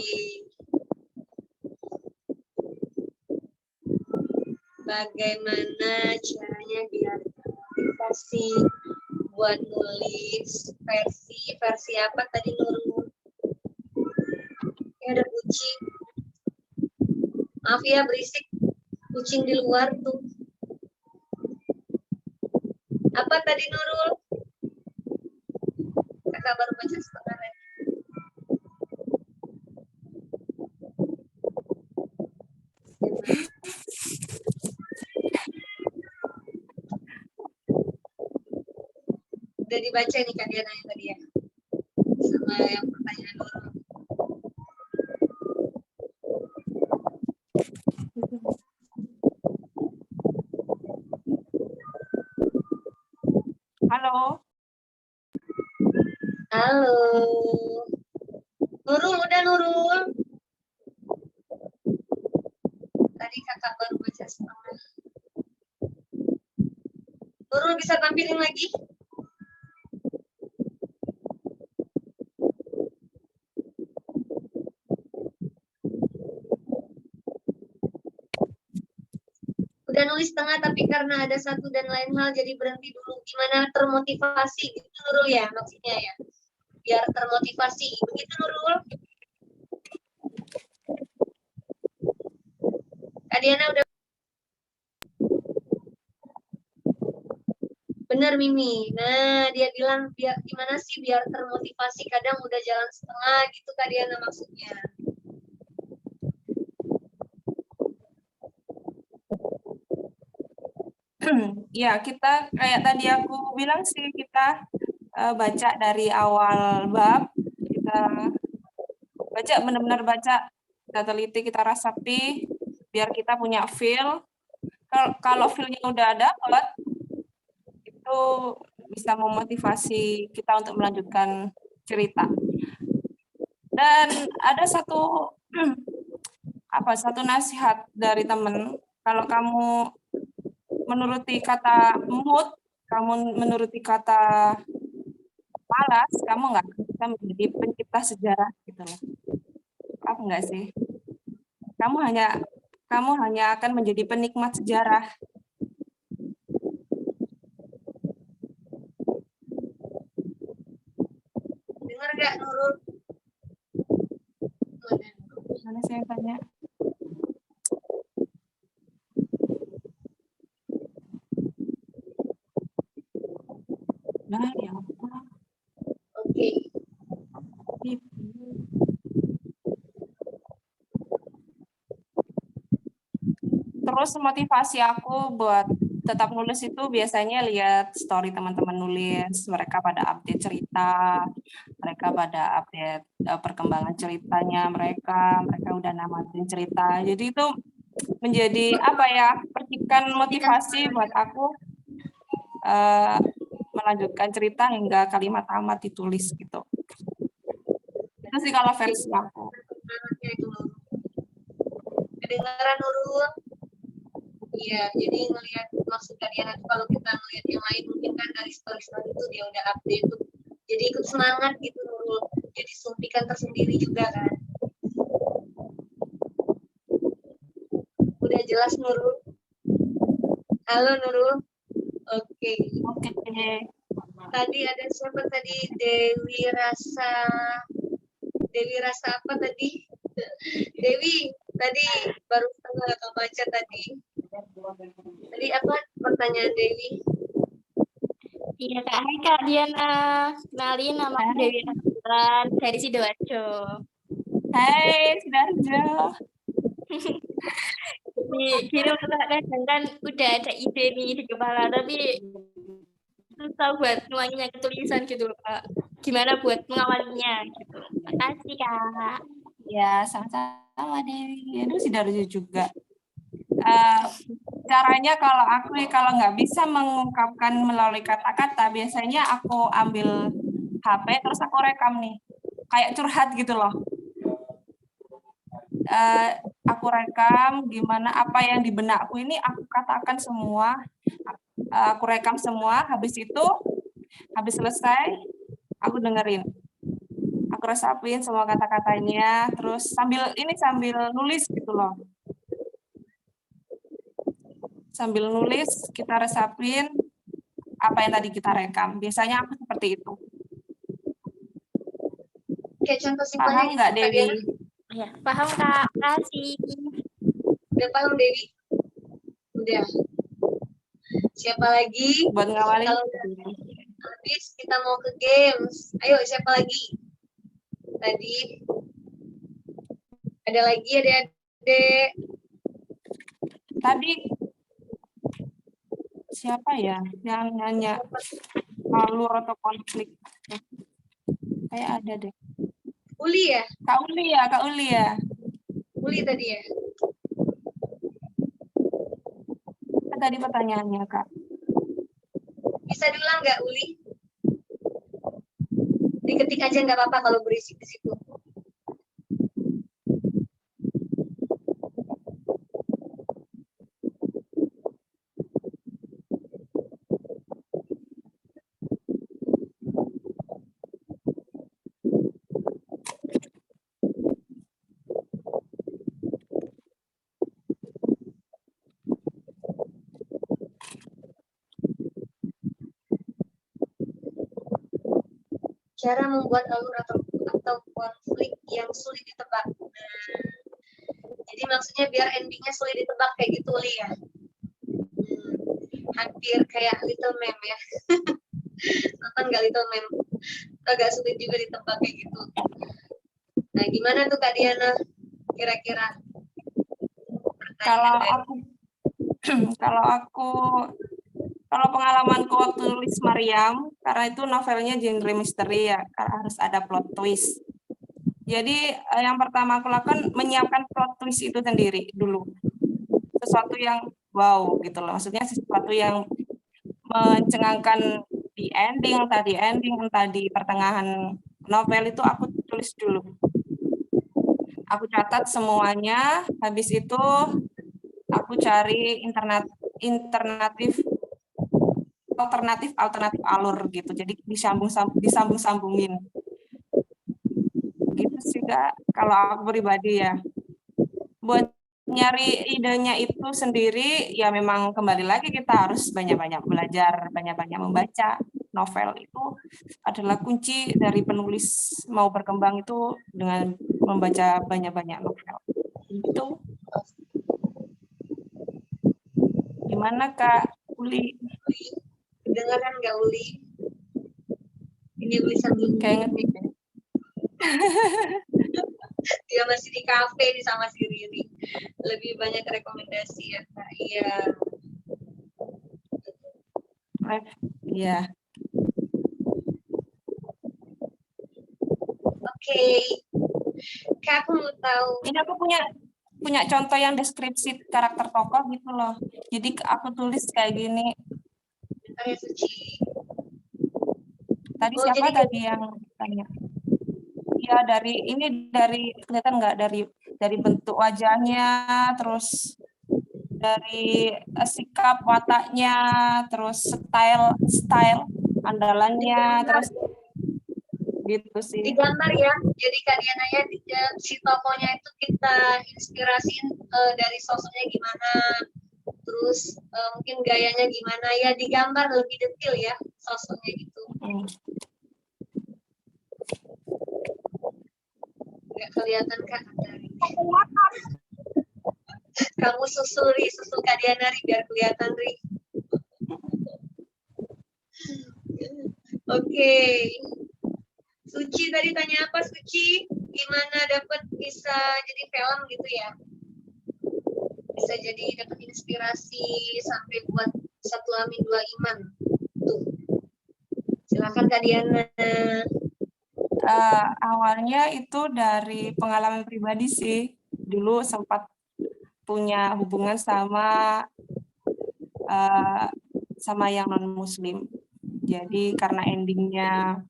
Bagaimana caranya biar motivasi buat nulis versi apa tadi Nurul? Ya, ada kucing. Maaf ya berisik. Kucing di luar tuh. Apa tadi Nurul? Kakak baru baca setengah lagi. Udah dibaca nih Kak Diana yang tadi ya. Sama yang pertanyaan Nurul. halo. Halo. Nurul, udah Nurul. Tadi kakak baru baca setengah. Nurul bisa tampilin lagi? Udah nulis setengah tapi karena ada satu dan lain hal jadi berhenti dulu. Gimana termotivasi gitu Nurul ya maksudnya ya. Biar termotivasi. Begitu Nurul. Kak Diana udah. Bener Mimi. Nah dia bilang biar gimana sih biar termotivasi. Kadang udah jalan setengah gitu Kak Diana maksudnya. Ya, kita kayak tadi aku bilang sih, kita baca dari awal bab, kita baca, benar-benar baca, kita teliti, kita rasapi, biar kita punya feel. Kalau feel-nya udah dapat, itu bisa memotivasi kita untuk melanjutkan cerita. Dan ada satu nasihat dari teman, kalau kamu menuruti kata mood, kamu menuruti kata malas, kamu nggak bisa menjadi pencipta sejarah gitu loh. Apa enggak sih? Kamu hanya akan menjadi penikmat sejarah. Dengar nggak Nurul? Mana saya tanya? Nah, ya apa? Oke. Terus motivasi aku buat tetap nulis itu biasanya lihat story teman-teman nulis, mereka pada update cerita, mereka pada update perkembangan ceritanya mereka udah namatin cerita. Jadi itu menjadi apa ya, percikan motivasi buat aku melanjutkan cerita hingga kalimat tamat ditulis gitu. Itu sih kalau versi aku. Anaknya itu Nurul. Kedengaran Nurul? Iya, jadi ngelihat maksud kalian itu kalau kita ngelihat yang lain mungkin kan dari story-story itu dia udah update tuh. Jadi ikut semangat gitu Nurul. Jadi suntikan tersendiri juga kan. Udah jelas Nurul? Halo Nurul? Oke. Oke. Tadi ada siapa tadi? Dewi Rasa apa tadi? Dewi, tadi baru kakak baca tadi. Tadi apa pertanyaan Dewi? Iya Kak, hai Kak Diana. Kenalin nama aku Dewi Rasulan dari Sidoarjo. Hai, Sidoarjo. Gini Kak, kadang kan udah ada ide nih di kepala, tapi susah buat nuangnya ke tulisan gitu loh Kak. Gimana buat mengawalinya gitu. Makasih Kak. Ya, sama-sama Dewi. Aduh, Sidoarjo juga. Caranya kalau aku kalau nggak bisa mengungkapkan melalui kata-kata, biasanya aku ambil HP terus aku rekam nih, kayak curhat gitu loh. Aku rekam gimana apa yang di benakku ini aku katakan semua, aku rekam semua. Habis selesai aku dengerin, aku resapin semua kata-katanya, terus sambil nulis gitu loh. Sambil nulis, kita resapin apa yang tadi kita rekam. Biasanya aku seperti itu. Kayak contoh Paham simpelnya nggak, Kak Dewi? Diana? Ya, paham Kak. Makasih. Udah paham Dewi? Udah. Siapa lagi? Buat ngawalin. Kalau udah habis kita mau ke games. Ayo siapa lagi? Tadi ada lagi adik-adik. Tadi siapa ya yang nanya alur atau konflik? Kayak ada deh. Uli ya? Kak Uli ya. Uli tadi ya? Kan tadi pertanyaannya, Kak. Bisa diulang nggak Uli? Diketik aja nggak apa-apa kalau berisik di situ. Cara membuat alur atau konflik yang sulit ditebak. Jadi maksudnya biar endingnya sulit ditebak kayak gitu Li ya. Hampir kayak Little Mem ya. Nonton nggak Little Mem? Agak sulit juga ditebak kayak gitu. Nah gimana tuh Kak Diana? Kira-kira? Kalau pengalamanku waktu nulis Maryam, karena itu novelnya genre misteri ya, karena harus ada plot twist. Jadi yang pertama aku lakukan menyiapkan plot twist itu sendiri dulu. Sesuatu yang wow gitu loh, maksudnya sesuatu yang mencengangkan di ending, entah di pertengahan novel itu aku tulis dulu. Aku catat semuanya, habis itu aku cari alternatif alur gitu. Jadi disambung-sambungin. Gitu sih Kak, kalau aku pribadi ya. Buat nyari idenya itu sendiri ya memang kembali lagi kita harus banyak-banyak belajar, banyak-banyak membaca. Novel itu adalah kunci dari penulis mau berkembang itu dengan membaca banyak-banyak novel. Itu gimana Kak Uli? Dengarkan nggak Uli? Ini Uli sambil kayak ngerti. Dia masih di kafe nih sama si Riri. Lebih banyak rekomendasi ya Kak. Iya. Iya. Oke. Kak aku mau tahu. Ini aku punya punya contoh yang deskripsi karakter tokoh gitu loh. Jadi aku tulis kayak gini. Bentar ya, Suci. Tadi Oh, siapa jadi tadi yang tanya? Ya dari kelihatan nggak dari bentuk wajahnya, terus dari sikap wataknya, terus style andalannya, terus gitu sih. digambar ya. Jadi Kak Diana ya, si tokohnya itu kita inspirasiin dari sosoknya gimana, terus mungkin gayanya gimana ya, digambar lebih detail ya sosoknya gitu. Nggak kelihatan Kak. Kamu susul Kak Diana Ri, biar kelihatan Ri. Oke. Suci tadi tanya apa Suci? Gimana bisa jadi film gitu ya? Bisa jadi dapat inspirasi sampai buat 1 Amin 2 Iman. Tuh. Silakan Kak Diana. Awalnya itu dari pengalaman pribadi sih. Dulu sempat punya hubungan sama yang non-muslim. Jadi karena endingnya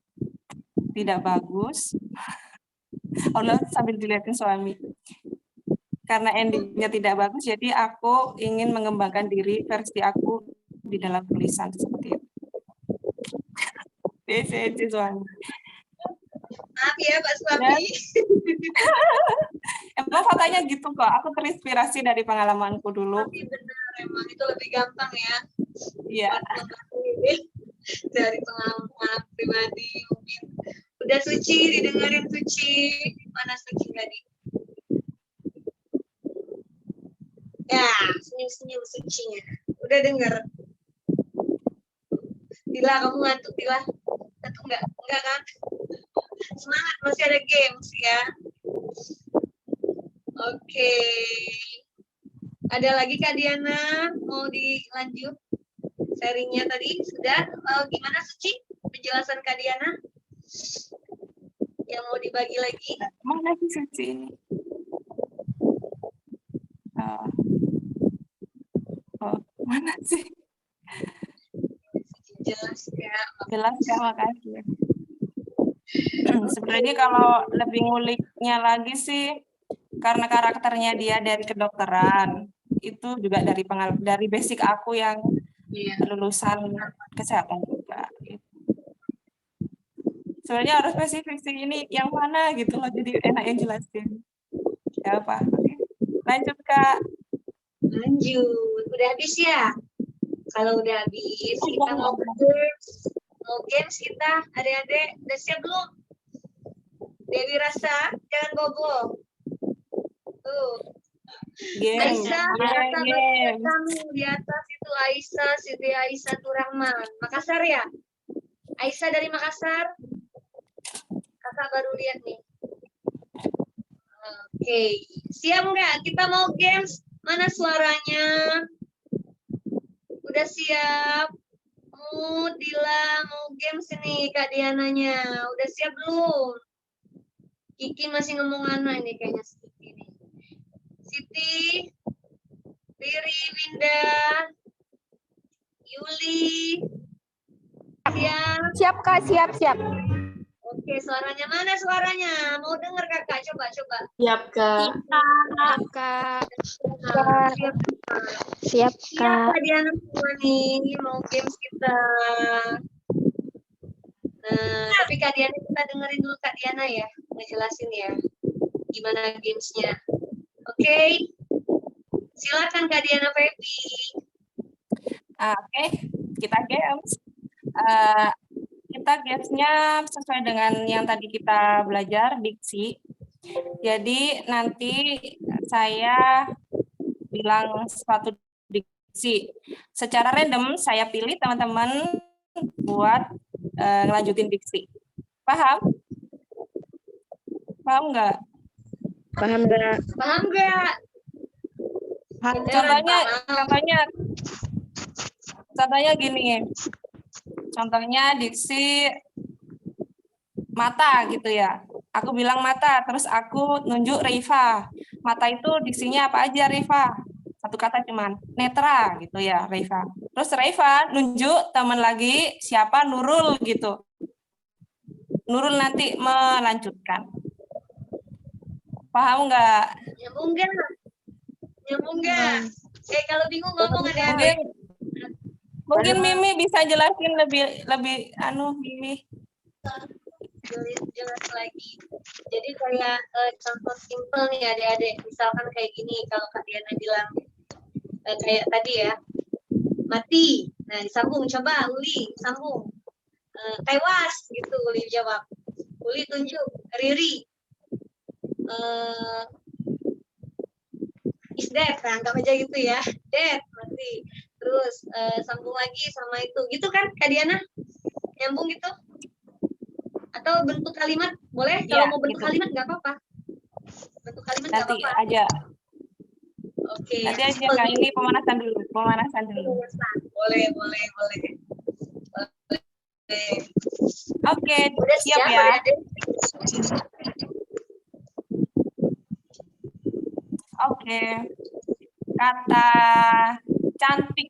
tidak bagus, Allah sambil dilihatin suami. Karena endingnya tidak bagus, jadi aku ingin mengembangkan diri versi aku di dalam tulisan seperti itu. Itu suami. Maaf ya Pak Suami. Emang katanya gitu kok, aku terinspirasi dari pengalamanku dulu. Tapi benar, emang itu lebih gampang ya. Iya. Dari pengalaman pribadi mungkin. Udah Suci, didengerin Suci. Mana Suci tadi? Ya, senyum-senyum Sucinya. Udah denger. Dila, kamu ngantuk Dila? Ngantuk enggak? Enggak kan? Semangat, masih ada games ya. Oke. Ada lagi Kak Diana? Mau dilanjut? Sharingnya tadi sudah. Gimana Suci? Penjelasan Kak Diana? Yang mau dibagi lagi? Mana sih Suci ini? Mana sih? Jelas ya. Jelas ya, makasih. Sebenarnya kalau lebih nguliknya lagi sih, karena karakternya dia dari kedokteran, itu juga dari basic aku yang lulusan kesehatan juga. Sebenarnya harus spesifik sih, ini yang mana gitu loh, jadi enak yang jelasin. Ya apa? Oke. Lanjut Kak. Lanjut. Udah habis ya? Kalau udah habis, kita mau games kita. Adik-adik, udah siap belum? Dewi Rasa, jangan bobo. Tuh. Aisyah, kami di atas itu Aisyah, Siti Aisyah Turahman. Makassar ya? Aisyah dari Makassar. Kakak baru lihat nih. Oke, siap nggak? Kita mau games. Mana suaranya? Udah siap? Dila mau games ini Kak Diananya. Udah siap belum? Kiki masih ngomong anak ini kayaknya Siti nih. Siti, Riri, Winda, Yuli. Siap? Siap Kak, siap. Oke, suaranya mana suaranya? Mau denger Kakak? Coba. Siap, Kak. Kak. Siap, Siap Kak. Kak Diana semua nih, mau games kita. Nah, tapi Kak Diana kita dengerin dulu Kak Diana ya, ngejelasin ya gimana gamesnya. Oke, silakan Kak Diana Febi. Oke, kita games. Kita gamesnya sesuai dengan yang tadi kita belajar, diksi. Jadi nanti saya bilang suatu diksi. Secara random saya pilih teman-teman buat ngelanjutin diksi. Paham? Paham nggak? Paham nggak? Paham nggak? Contohnya gini. Contohnya diksi mata gitu ya. Aku bilang mata, terus aku nunjuk Reifa. mata itu diksinya apa aja, Reva? Satu kata cuman netra gitu ya, Reva. Terus Reva nunjuk teman lagi siapa, Nurul gitu. Nurul nanti melanjutkan. Paham nggak? Nyambung nggak? Nyambung nggak? Kalau bingung ngomong ada. Mungkin Mimi bisa jelasin lebih Mimi. Jelas lagi. Jadi kayak contoh simpel nih adik-adik. Misalkan kayak gini, kalau Kak Diana bilang kayak tadi ya, mati. Nah disambung, coba Uli sambung. Tewas gitu Uli jawab. Uli tunjuk, Riri. Is dead, nah anggap aja gitu ya, dead, mati. Terus sambung lagi sama itu, gitu kan Kak Diana? Nyambung gitu? Atau bentuk kalimat, boleh? Kalau mau bentuk gitu. kalimat nggak apa-apa. Bentuk kalimat nggak Nanti apa-apa. aja. Oke. Nanti aja Kak, ini pemanasan dulu. Boleh. Oke, Udah siap ya. adik-adik? Oke. Kata cantik.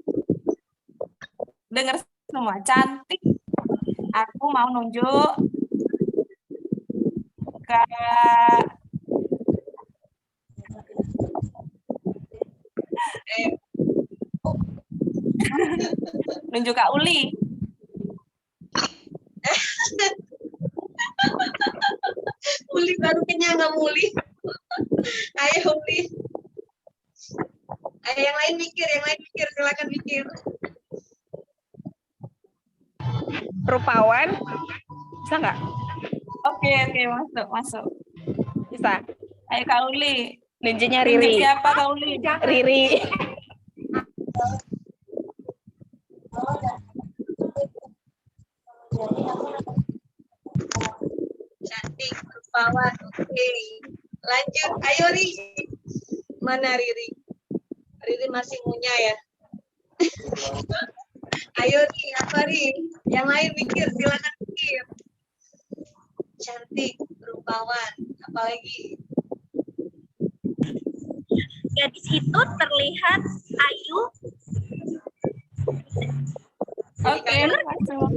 Dengar semua, cantik. Aku mau nunjuk ke nunjuk Kak Uli. Uli baru kenyang nggak Uli? Ayo Uli. Ayo yang lain mikir, silakan mikir. Rupawan, bisa nggak? Oke, masuk. Bisa. Ayo Kak Uli. Nunjuknya Tunjuk Riri. siapa Kak Uli? Riri. Cantik, rupawan. Oke. Lanjut. Ayo Riri. Mana Riri? Riri masih ngunyah ya. Ayo Riri, apa Riri? Yang lain mikir, silakan mikir. Cantik, rupawan. Apalagi? Gadis itu terlihat ayu. Oke, masuk.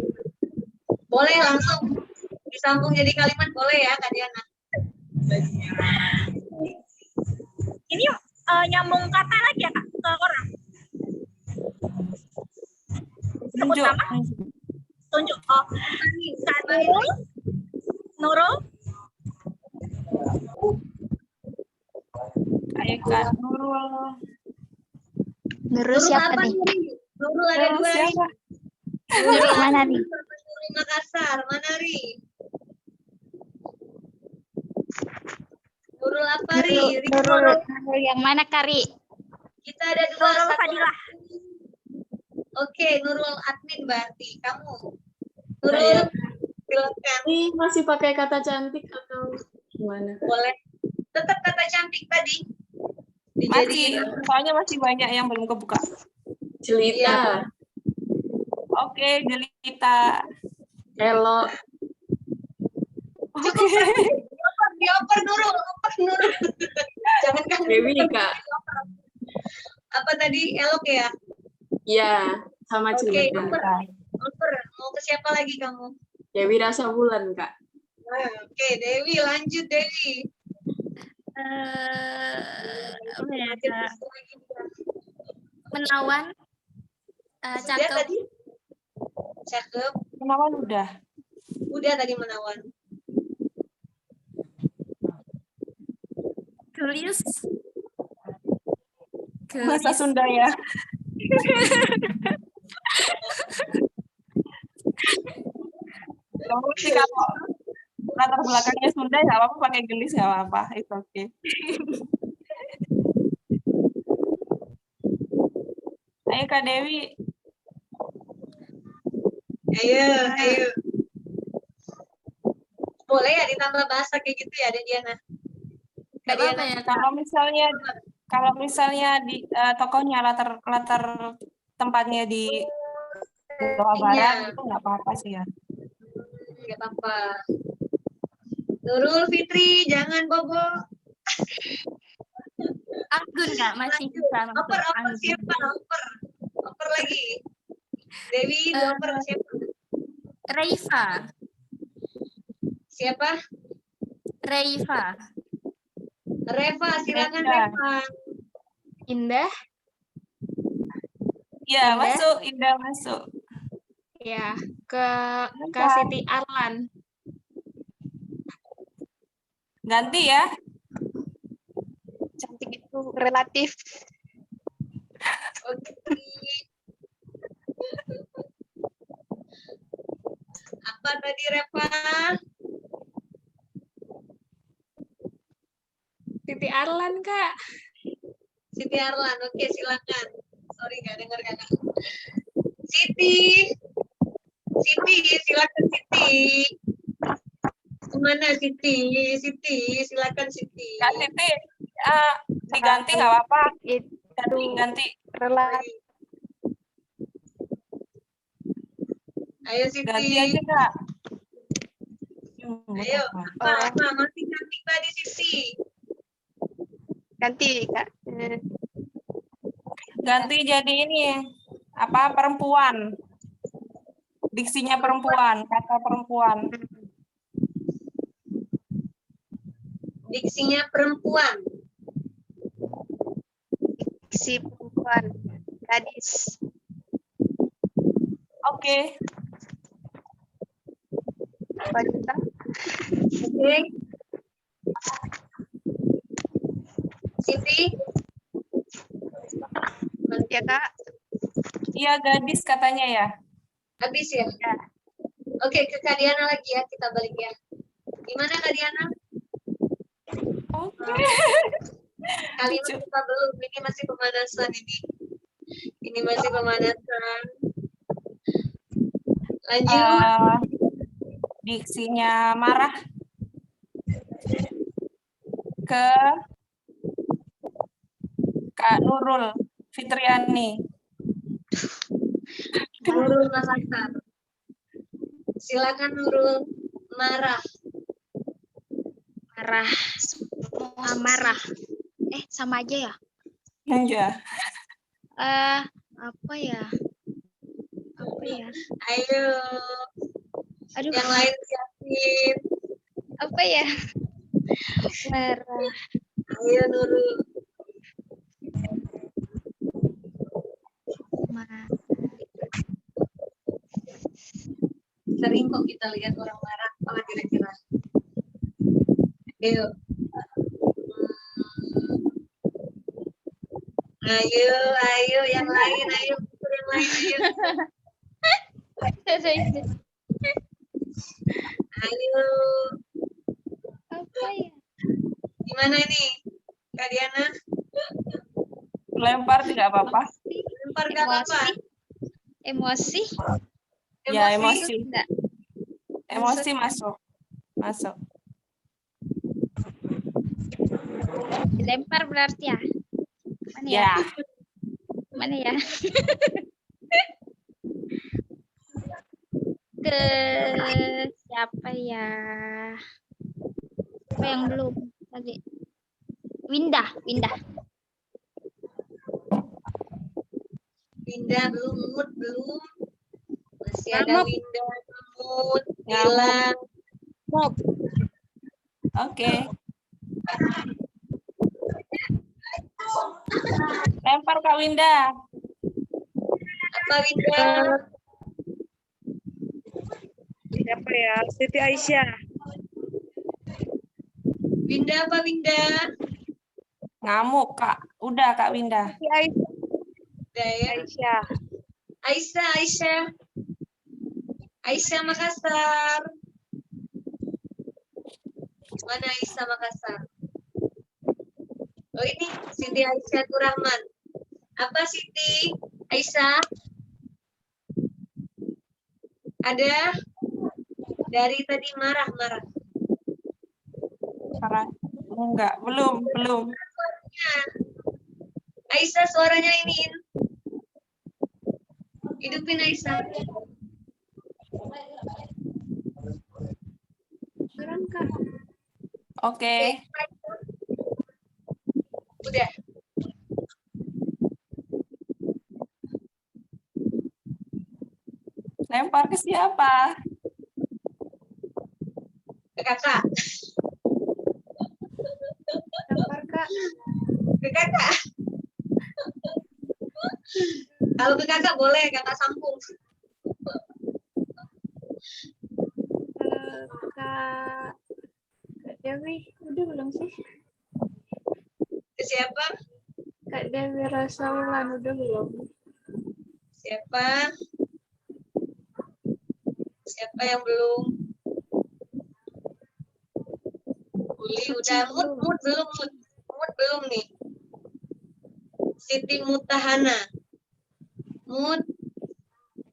Boleh langsung disambung jadi kalimat, boleh ya Kak Diana? Ini nyambung kata lagi ya Kak ke orang. Sebut Tunjuk. nama? Tunjuk. Oh, Kak Nurul. Ayo Kak Nurul. Nurul siapa nih? Nurul ada Nurul dua nih. siapa? Nurul Mana nih? Nurul Makassar, mana Ri? Nurul apa Ri? Nurul yang mana Kari? Kita ada dua. Nurul satu Fadilah. Oke, Nurul admin berarti kamu. Nurul, silakan. Ini masih pakai kata cantik atau gimana? Boleh. Tetap kata cantik tadi. Masih, soalnya masih banyak yang belum kebuka. Jelita, Oke, Jelita. elok, Oke. Dioper Nurul, Nurul. Jangan kamu. Dewi Kak. Apa tadi? Elok ya? Iya, sama Oke, Jelita. Oper. Mau ke siapa lagi kamu? Dewi Rasa Bulan Kak. Oke, Dewi, lanjut Dewi. Menawan. Sudah Cakep. tadi? Cakep. Menawan udah. Udah tadi menawan. Gelis. Bahasa Sunda ya. Kamu sih kalau latar belakangnya Sunda nggak apa-apa, pakai gelis nggak apa-apa, itu oke. Ayo Kak Dewi. Ayo. Boleh ya ditambah bahasa kayak gitu ya, Diana? Gak apa-apa ya Kak. Kalau misalnya di tokohnya latar tempatnya di Jawa Barat itu nggak apa-apa sih ya. Nggak apa-apa. Nurul Fitri, jangan bobo. Anggun Kak, masih bisa masuk Oper Anggun. siapa? Oper lagi. Dewi, oper siapa? Reifa. Siapa? Reifa. Reva, silakan Reva. Reva. Indah, Ya, Indah. masuk. Indah masuk. ya, ke Siti Arlan. Ganti ya. Cantik itu relatif. Oke. Apa tadi Reva? Siti Arlan, Kak. Siti Arlan, oke silakan. Sorry nggak dengar kakak. Siti, silakan Siti. Kemana Siti? Siti, silakan Siti. Kak Siti, diganti nggak apa-apa. Itu Ganti. relatif. Ayo Siti. Ganti aja, Kak. Ayo, apa? Masih cantik tadi Siti. Ganti Kak. Ganti jadi ini. Apa, perempuan. Diksinya perempuan, kata perempuan. Diksinya perempuan. Si perempuan, gadis. Oke. Wanita. Oke. Siti. Ya Kak. Iya, gadis katanya ya. Habis ya? Oke, ke Kak Diana lagi ya, kita balik ya. Gimana Kak Diana? Oke. Kalimat kita belum, ini masih pemanasan ini. Ini masih pemanasan. Lanjut. Diksinya marah. Ke Kak Nurul Fitriani. Nurul Makassar. Silakan Nurul. Marah. Marah. Sama aja ya. Iya. Apa ya? Ayo. Aduh, Yang lain siapin. apa ya? Marah. Ayo Nurul. Sering kok kita lihat orang marah. Apa kira-kira? Ayo. Ayo, yang lain, ayo. Yang lain, ayo. Ayo. Apa ya? Gimana ini? Kak Diana? Lempar tidak apa-apa. Lempar gak apa-apa? Emosi? Ya, emosi. Enggak. Emosi masuk. Masuk. Dilempar berarti ya? Mana ya? Ya. Mana ya? Ke siapa ya? Apa yang belum tadi? Windah. Winda belum, Mut belum. Masih ada Winda, Mut, Ngamuk. Gilang. Oke. Lempar Kak Winda. Apa Winda? Siapa ya? Siti Aisyah. Winda apa Winda? Ngamuk, Kak. Udah, Kak Winda. Siti Aisyah. Udah ya. Aisyah. Aisyah Makassar. Mana Aisyah Makassar? Oh ini Siti Aisyah Turahman. Apa Siti Aisyah? Ada dari tadi marah. Parah. Enggak, belum. Aisyah suaranya ini. Hidupin Aisyah. Oke. Udah. Lempar ke siapa? Ke kakak. Lempar Kak. Ke kakak. Kalau ke kakak boleh, kakak sambung. Kak Dewi, udah belum sih? Ke siapa? Kak Dewi Rasaulan, udah belum? Siapa? Siapa yang belum? Uli udah, Mut belum, Mut belum nih. Siti Mutahana. Mut.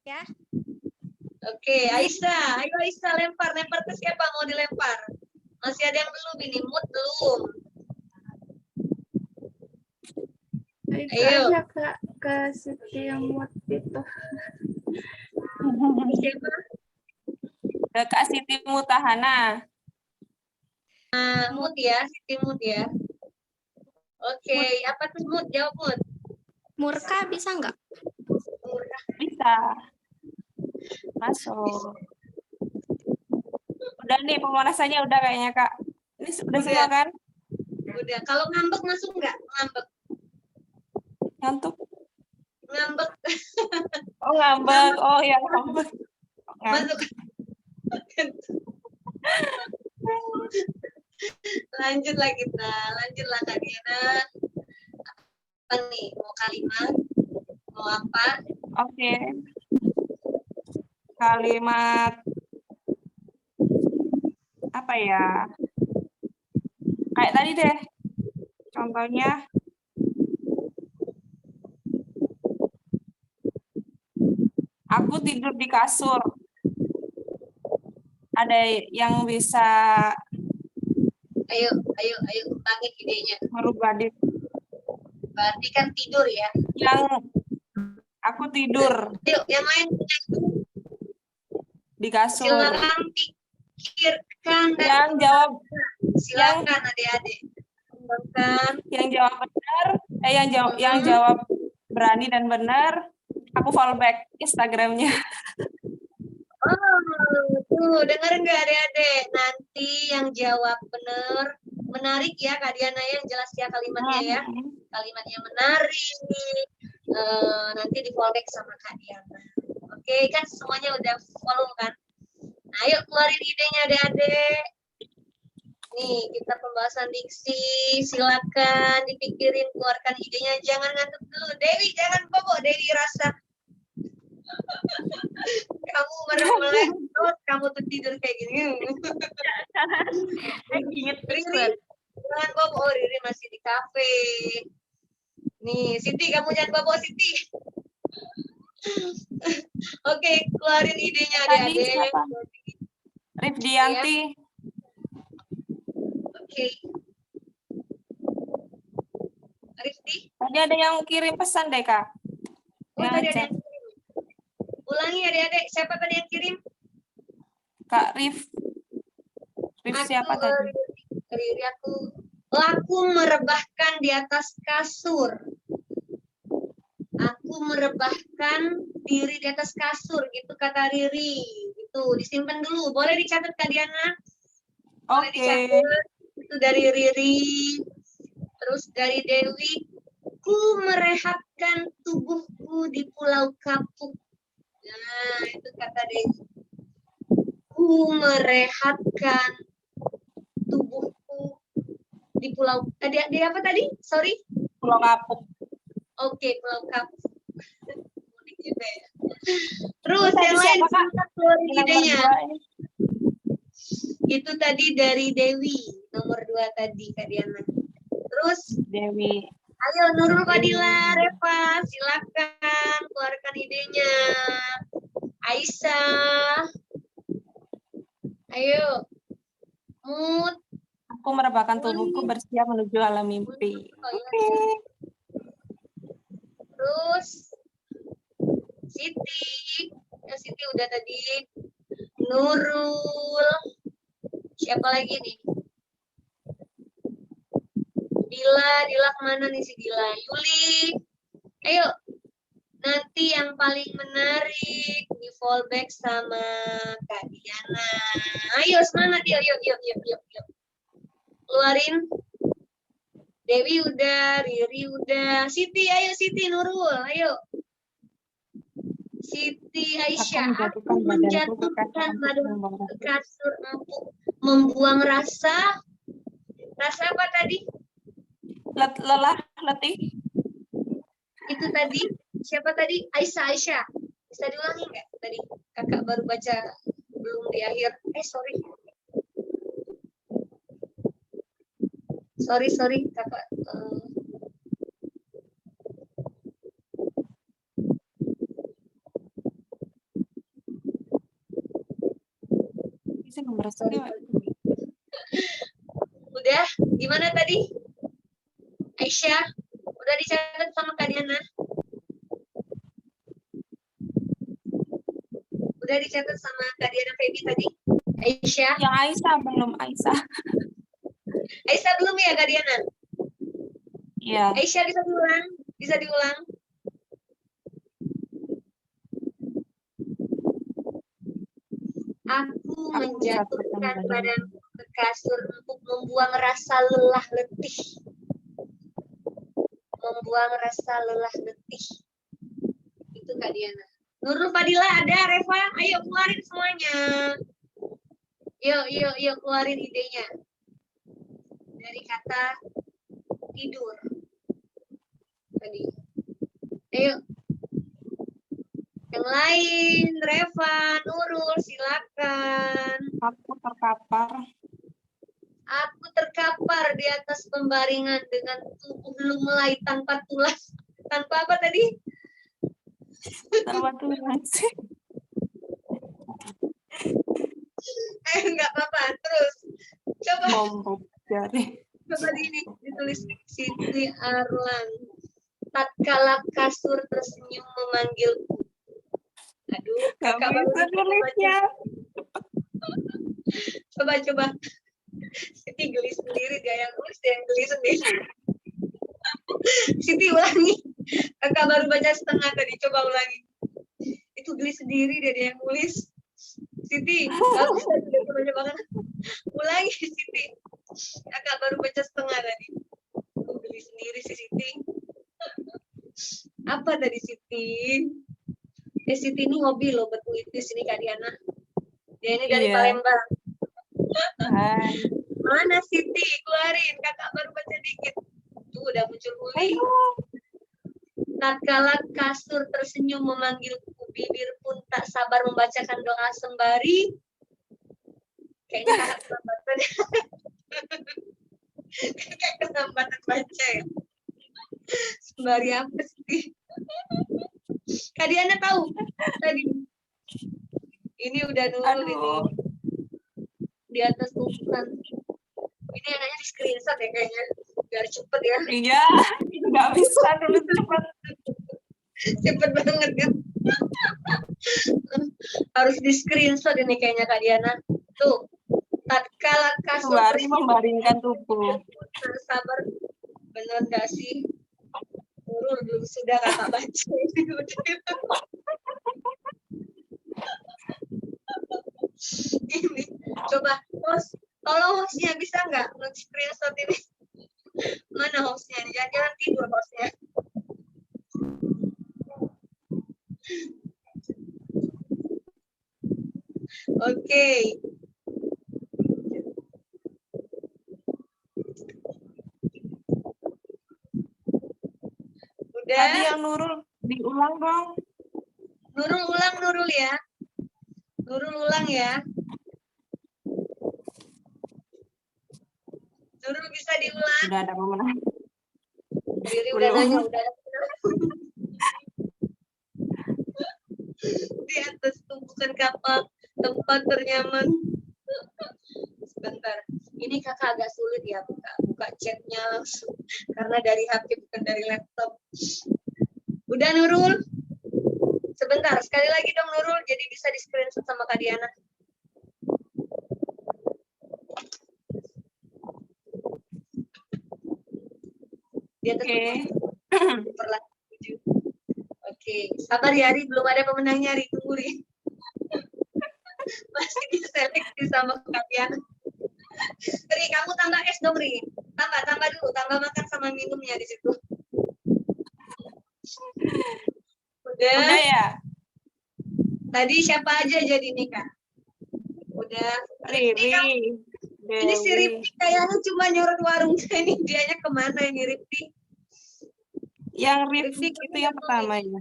Ya. Oke, Aisyah. Ayo Aisyah lempar ke siapa mau dilempar? Masih ada yang belum ini, Mut belum. Ayo. Ayo Kak, ke Siti yang muat itu. Siapa? Ke Kak Siti Mutahana. Mut ya, Siti Mut ya. Oke, apa tuh Mut? Jawab Mut. Murka bisa nggak? Bisa. Masuk. Udah nih pemanasannya udah kayaknya Kak. Ini udah semua kan? Udah. Kalau ngambek masuk nggak? Ngambek. Ngantuk. Ngambek. Oh ngambek. Oh ya ngambek. Masuk. Lanjutlah kita. Lanjutlah Kak Diana. Apa nih? Mau kalimat? Mau apa? Oke. Kalimat apa ya? Kayak tadi deh. Contohnya aku tidur di kasur. Ada yang bisa Ayo bangkit idenya. merubah di Berarti kan tidur ya. yang aku tidur Ayo, yang lain di kasur. silakan pikirkan dan Yang jawab silakan adik-adik. Kembangkan. yang jawab benar, yang jawab berani dan benar, aku follow back Instagramnya. Oh, tuh denger nggak adik-adik? Nanti yang jawab benar, menarik ya Kak Diana yang jelas ya kalimatnya ya. Kalimatnya menarik. Nanti di follow back sama Kak Diana. Oke, kan semuanya udah follow kan? Nah, ayo keluarin idenya adik-adik. Nih, kita pembahasan diksi. Silakan dipikirin, keluarkan idenya. Jangan ngantuk dulu. Dewi, jangan bobo. Dewi rasa kamu melek terus kamu tuh tidur kayak gini. Ingat Riri, jangan bobo. Oh, Riri masih di kafe. Nih, Siti, kamu jangan bobo, Siti. Oke, keluarin idenya Tadi adik-adik. siapa? Rifdianti. Oke. Rifdi? Tadi ada yang kirim pesan deh Kak. Oh, tadi ada Ngajak. yang kirim. Ulangi adik-adik, siapa tadi yang kirim? Kak Rif. Rif siapa tadi? Riri aku. Aku merebahkan di atas kasur. Aku merebahkan diri di atas kasur, gitu kata Riri. Itu disimpan dulu. Boleh dicatat Kak Diana? Boleh Oke. dicatat. Itu dari Riri. Terus dari Dewi. Ku merehatkan tubuhku di Pulau Kapuk. Nah, itu kata Dewi. Ku merehatkan tubuhku di Pulau. Di apa tadi? Sorry. Pulau Kapuk. Oke, Pulau Kapuk. Unik juga ya. Terus Tadi yang lain siapa, Kak? kita keluarin Yang idenya. berdua ini. Itu tadi dari Dewi, nomor 2 tadi Kak Diana. Terus Dewi. ayo Nurul Fadila, Reva, silakan keluarkan idenya. Aisyah. Ayo. Mut. Aku merebahkan tubuhku bersiap menuju alam mimpi. Oke. Terus Siti. Ya, Siti udah tadi. Nurul. Siapa lagi nih? Dila kemana nih si Dila? Yuli. Ayo. Nanti yang paling menarik di fallback sama Kak Diana. Ayo semangat, yuk. Keluarin. Dewi udah, Riri udah, Siti, ayo Siti, Nurul, ayo. Siti Aisyah, aku menjatuhkan badanku ke kasur empuk, membuang rasa apa tadi? Lelah, letih. Itu tadi, siapa tadi? Aisyah. Bisa diulangi nggak tadi? Kakak baru baca, belum di akhir. Sorry, kakak. Sorry. Udah, gimana tadi? Aisyah, udah dicatat sama Kak Diana? Udah dicatat sama Kak Diana Feby tadi? Aisyah? Yang Aisyah belum, Aisyah. Aisyah belum ya Kak Diana? Iya. Aisyah bisa diulang? Aku menjatuhkan badanku ke kasur untuk membuang rasa lelah letih. Itu Kak Diana. Nurul Fadila ada, Reva, ayo keluarin semuanya. Yuk keluarin idenya. Dari kata tidur. Tadi. Ayo. Yang lain, Reva, Nurul, silakan. Aku terkapar di atas pembaringan dengan tubuh lumlai tanpa tulas. Tanpa apa tadi? Tanpa tulas. Enggak apa-apa, terus. Coba. Coba ditulis Siti Arlan. Tatkala kasur tersenyum memanggilku. Aduh, kakak baru tulisnya. Coba. Siti geli sendiri, dia yang tulis, dia yang geli sendiri. Siti ulangi. Kakak baru baca setengah tadi, coba ulangi. Itu geli sendiri, dia yang nulis. Siti, bagus tadi, coba. Ulangi, Siti. Kakak baru baca setengah tadi. Geli sendiri si Siti. Apa tadi Siti? Siti ini hobi loh berpuitis ini Kak Diana. Dia ini dari Palembang. Mana Siti? Keluarin, kakak baru baca dikit. Tuh udah muncul Uli. Tatkala kasur tersenyum memanggilku, bibir pun tak sabar membacakan doa sembari. Kayaknya kakak kelambatan. Kayak kelambatan baca ya. Sembari apa sih? Kak Diana tahu tadi. Ini udah Nurul ini. Di atas tumpukan. Ini anaknya di screenshot ya kayaknya. Biar cepet ya. Iya, nggak bisa nulis cepet. Cepet banget kan. Harus di screenshot ini kayaknya Kak Diana. Tuh. Tatkala kasur Sembari membaringkan tubuh. Sabar. Bener gak sih? Nurul belum sudah kakak baca. Ini. Coba host. Tolong hostnya bisa nggak nge-screenshot ini? Mana hostnya? Jangan tidur hostnya. Oke. Udah. Tadi yang Nurul diulang dong. Nurul ulang Nurul ya. Nurul ulang ya. Nurul bisa diulang. Udah ada pemenang. Riri udah nanya, udah ada di atas tumpukan kapal tempat ternyaman. Sebentar, ini kakak agak sulit ya buka chatnya langsung karena dari HP bukan dari laptop. Udah Nurul, sebentar sekali lagi dong Nurul, jadi bisa di screenshot sama Kak Diana. Dia Oke, sabar ya Ri, belum ada pemenangnya Ri, tunggu Ri. Masih diseleksi sama kalian. Ri, kamu tambah es dong, Ri. Tambah dulu, tambah makan sama minumnya di situ. Udah. Udah ya? Tadi siapa aja jadi nih, Kak? Udah. Rifki, Riri, ini si Dewi. Rifki kayaknya cuma nyorot warung. Ini dianya kemana ini, Rifki? Yang Rifki, Rifki itu yang pertama ya.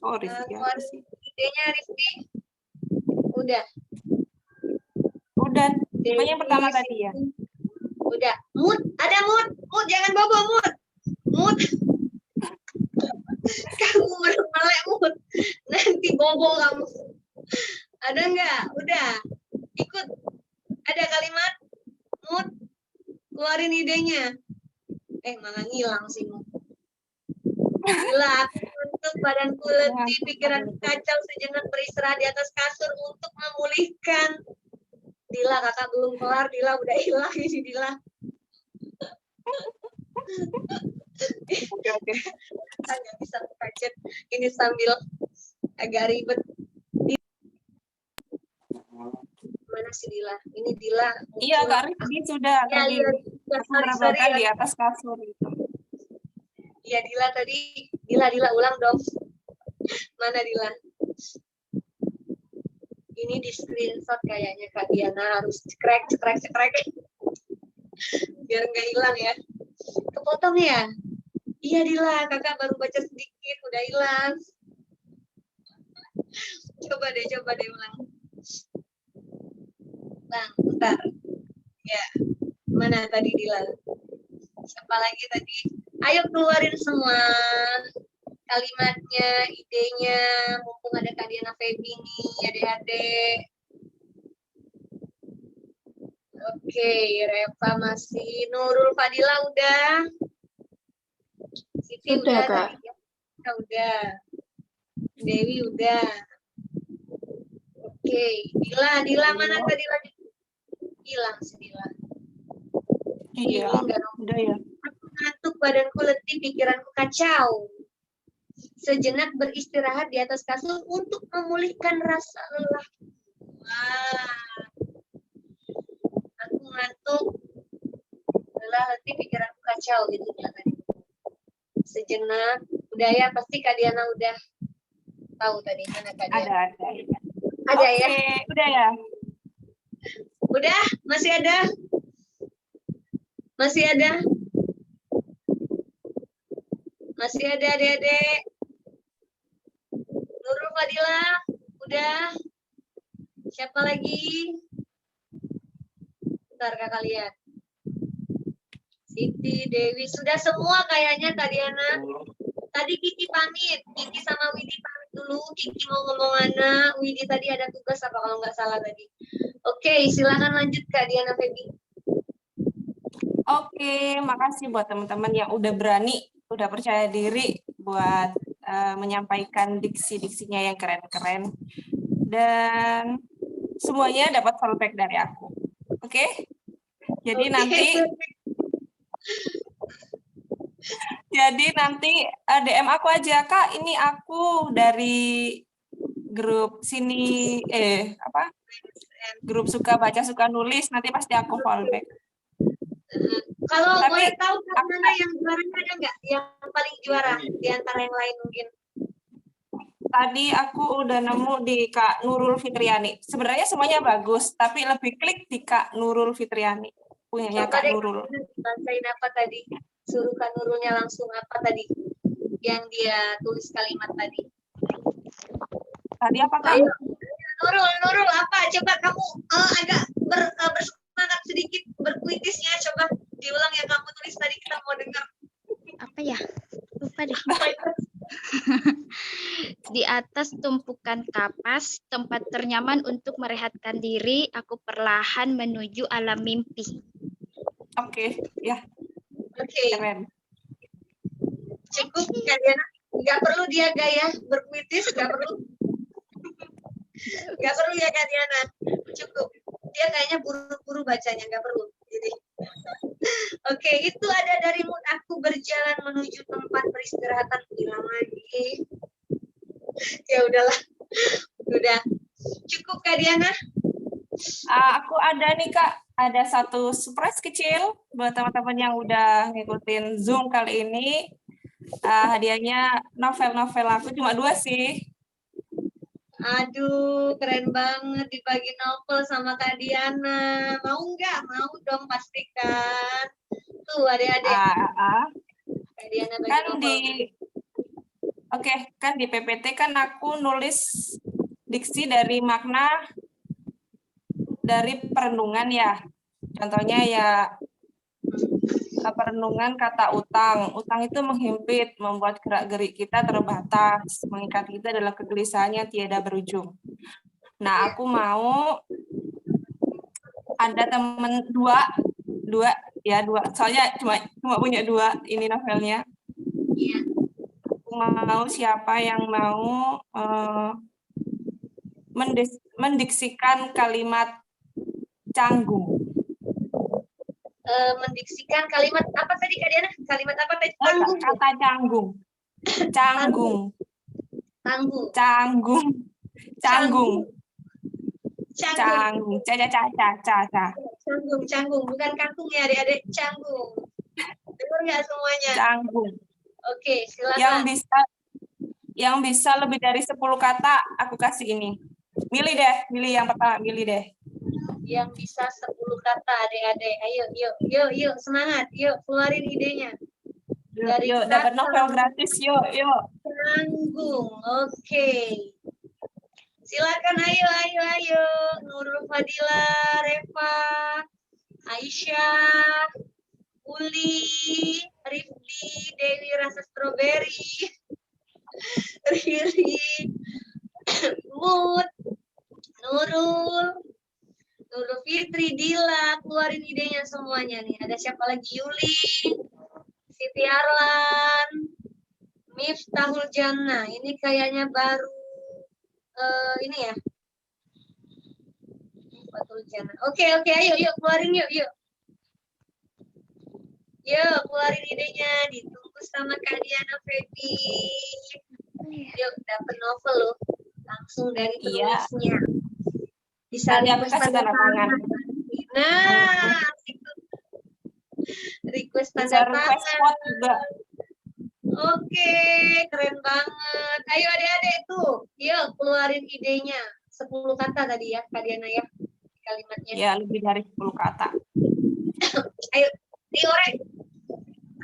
Oh, Rifki apa keluarin sih? idenya, Rifki. Udah. Udah, pokoknya yang pertama Dewi, tadi ya. Udah. Mut, ada Mut. Mut, jangan bobo, Mut. Mut. Kamu melek, Mut. Nanti bobo kamu. Ada nggak? Udah. Ikut. Ada kalimat? Mut. Keluarin idenya. Malah ngilang sih, Mut. Gila, aku untuk badanku letih, pikiran kacau, sejenak beristirahat di atas kasur untuk memulihkan. Dila, kakak belum kelar, Dila udah hilang ini Dila. Oke. Nggak bisa buka chat. Ini sambil agak ribet. Mana sih Dila? Ini Dila. Iya, Kak Rifki sudah Ya, tadi. iya. Aku merebahkan Sorry, di ya. atas kasur itu. Iya Dila tadi. Dila ulang dong. Mana Dila? Ini di screenshot kayaknya Kak Diana, harus cekrek. Biar nggak hilang ya. Kepotong ya? Iya Dila, kakak baru baca sedikit, udah hilang. Coba deh ulang. Bang, bentar. Ya, mana tadi Dila? Siapa lagi tadi? Ayo keluarin semua kalimatnya, idenya, mumpung ada Kak Diana Febi nih, adik-adik. Oke, Reva masih, Nurul Fadila udah. Siti Sudah, udah Kak. tadi ya. Udah. Dewi udah. Oke, Dila mana tadi lagi? Hilang sih Dila. Iya, udah ya. Aku ngantuk, badanku letih, pikiranku kacau. Sejenak beristirahat di atas kasur untuk memulihkan rasa lelah. Wah. Aku ngantuk, lelah, letih, pikiranku kacau gitu Dila tadi. Sejenak, udah ya, pasti Kak Diana udah tahu tadi mana Kak Diana. Ada ya? Udah ya. Udah, masih ada? Masih ada? Masih ada adik-adik? Nurul Fadila, udah? Siapa lagi? Bentar Kak kalian. Siti, Dewi, sudah semua kayaknya Kak Diana. Tadi Kiki pamit, Kiki sama Widi pamit dulu. Kiki mau ngomong mana? Widi tadi ada tugas apa kalau nggak salah tadi. Oke, silakan lanjut Kak Diana Febi. Oke, makasih buat teman-teman yang udah berani, udah percaya diri buat menyampaikan diksi-diksinya yang keren-keren. Dan semuanya dapat feedback dari aku. Oke? Jadi nanti DM aku aja, Kak, ini aku dari grup sini, grup suka baca, suka nulis, nanti pasti aku fallback. Kalau boleh tahu mana yang juaranya ada nggak? Yang paling juara di antara yang lain mungkin? Tadi aku udah nemu di Kak Nurul Fitriani. Sebenarnya semuanya bagus, tapi lebih klik di Kak Nurul Fitriani. Punyanya Kak Nurul. Bacain apa tadi? Suruh Kak Nurulnya langsung apa tadi? Yang dia tulis kalimat tadi. Tadi apa Kak? Nurul apa? Coba kamu agak bersemangat sedikit berpuitisnya. Coba diulang yang kamu tulis tadi, kita mau dengar. Apa ya? Lupa deh. Di atas tumpukan kapas, tempat ternyaman untuk merehatkan diri, aku perlahan menuju alam mimpi. Oke, ya. Oke. Keren. Cukup kalian, nggak perlu dia gaya berpuitis, nggak perlu. Nggak perlu ya Kak Diana, cukup. Dia kayaknya buru-buru bacanya, nggak perlu. Jadi, oke, itu ada dari mood aku berjalan menuju tempat peristirahatan. Bilang lagi. Ya udahlah, udah. Cukup Kak Diana? Aku ada nih Kak, ada satu surprise kecil buat teman-teman yang udah ngikutin Zoom kali ini. Hadiahnya novel-novel aku cuma 2 sih. Aduh, keren banget dibagi novel sama Kak Diana. Mau nggak? Mau dong pastikan. Tuh adik-adik, Kak Diana bagi Kan novel. kan di PPT kan aku nulis diksi dari makna dari perenungan ya. Contohnya ya perenungan kata utang. Utang itu menghimpit, membuat gerak-gerik kita terbatas, mengikat kita dalam kegelisahan yang tiada berujung. Nah, aku mau ada temen dua, soalnya cuma punya 2 ini novelnya. Iya. Aku mau siapa yang mau mendiksikan kalimat canggung. Mendiksikan kalimat apa tadi Kak Diana? Kalimat apa tadi? Tanggung. Kata canggung. Canggung. Tanggung. Canggung. Canggung. Canggung. Canggung. Canggung. Bukan kangkung ya adik-adik. Canggung. Dengar nggak semuanya? Canggung. Oke, silakan. Yang bisa lebih dari 10 kata, aku kasih ini. Milih yang pertama, milih deh. Yang bisa 10 kata adik-adik. Ayo, yuk, semangat. Yuk, keluarin idenya. Yuk, dapat novel gratis, yuk. Canggung, oke. Silakan, ayo. Nurul Fadila, Reva, Aisyah, Uli, Rifdi, Dewi Rasa Strawberry, Riri, Mut, Nurul Fitri, Dila, keluarin idenya semuanya nih. Ada siapa lagi? Yuli, Siti Arlan, Miftahul Jannah. Ini kayaknya baru ini ya. Miftahul Jannah. Oke, ayo keluarin yuk. Yuk, keluarin idenya. Ditunggu sama Kak Diana Feby. Yuk, dapat novel loh. Langsung dari penulisnya. Bisa request tanda tangan. Nah, request tanda tangan. Spot juga. Oke, keren banget. Ayo adik-adik tuh, yuk keluarin idenya. 10 kata tadi ya, Kak Diana ya, kalimatnya. Ya, lebih dari 10 kata. Ayo, diorek.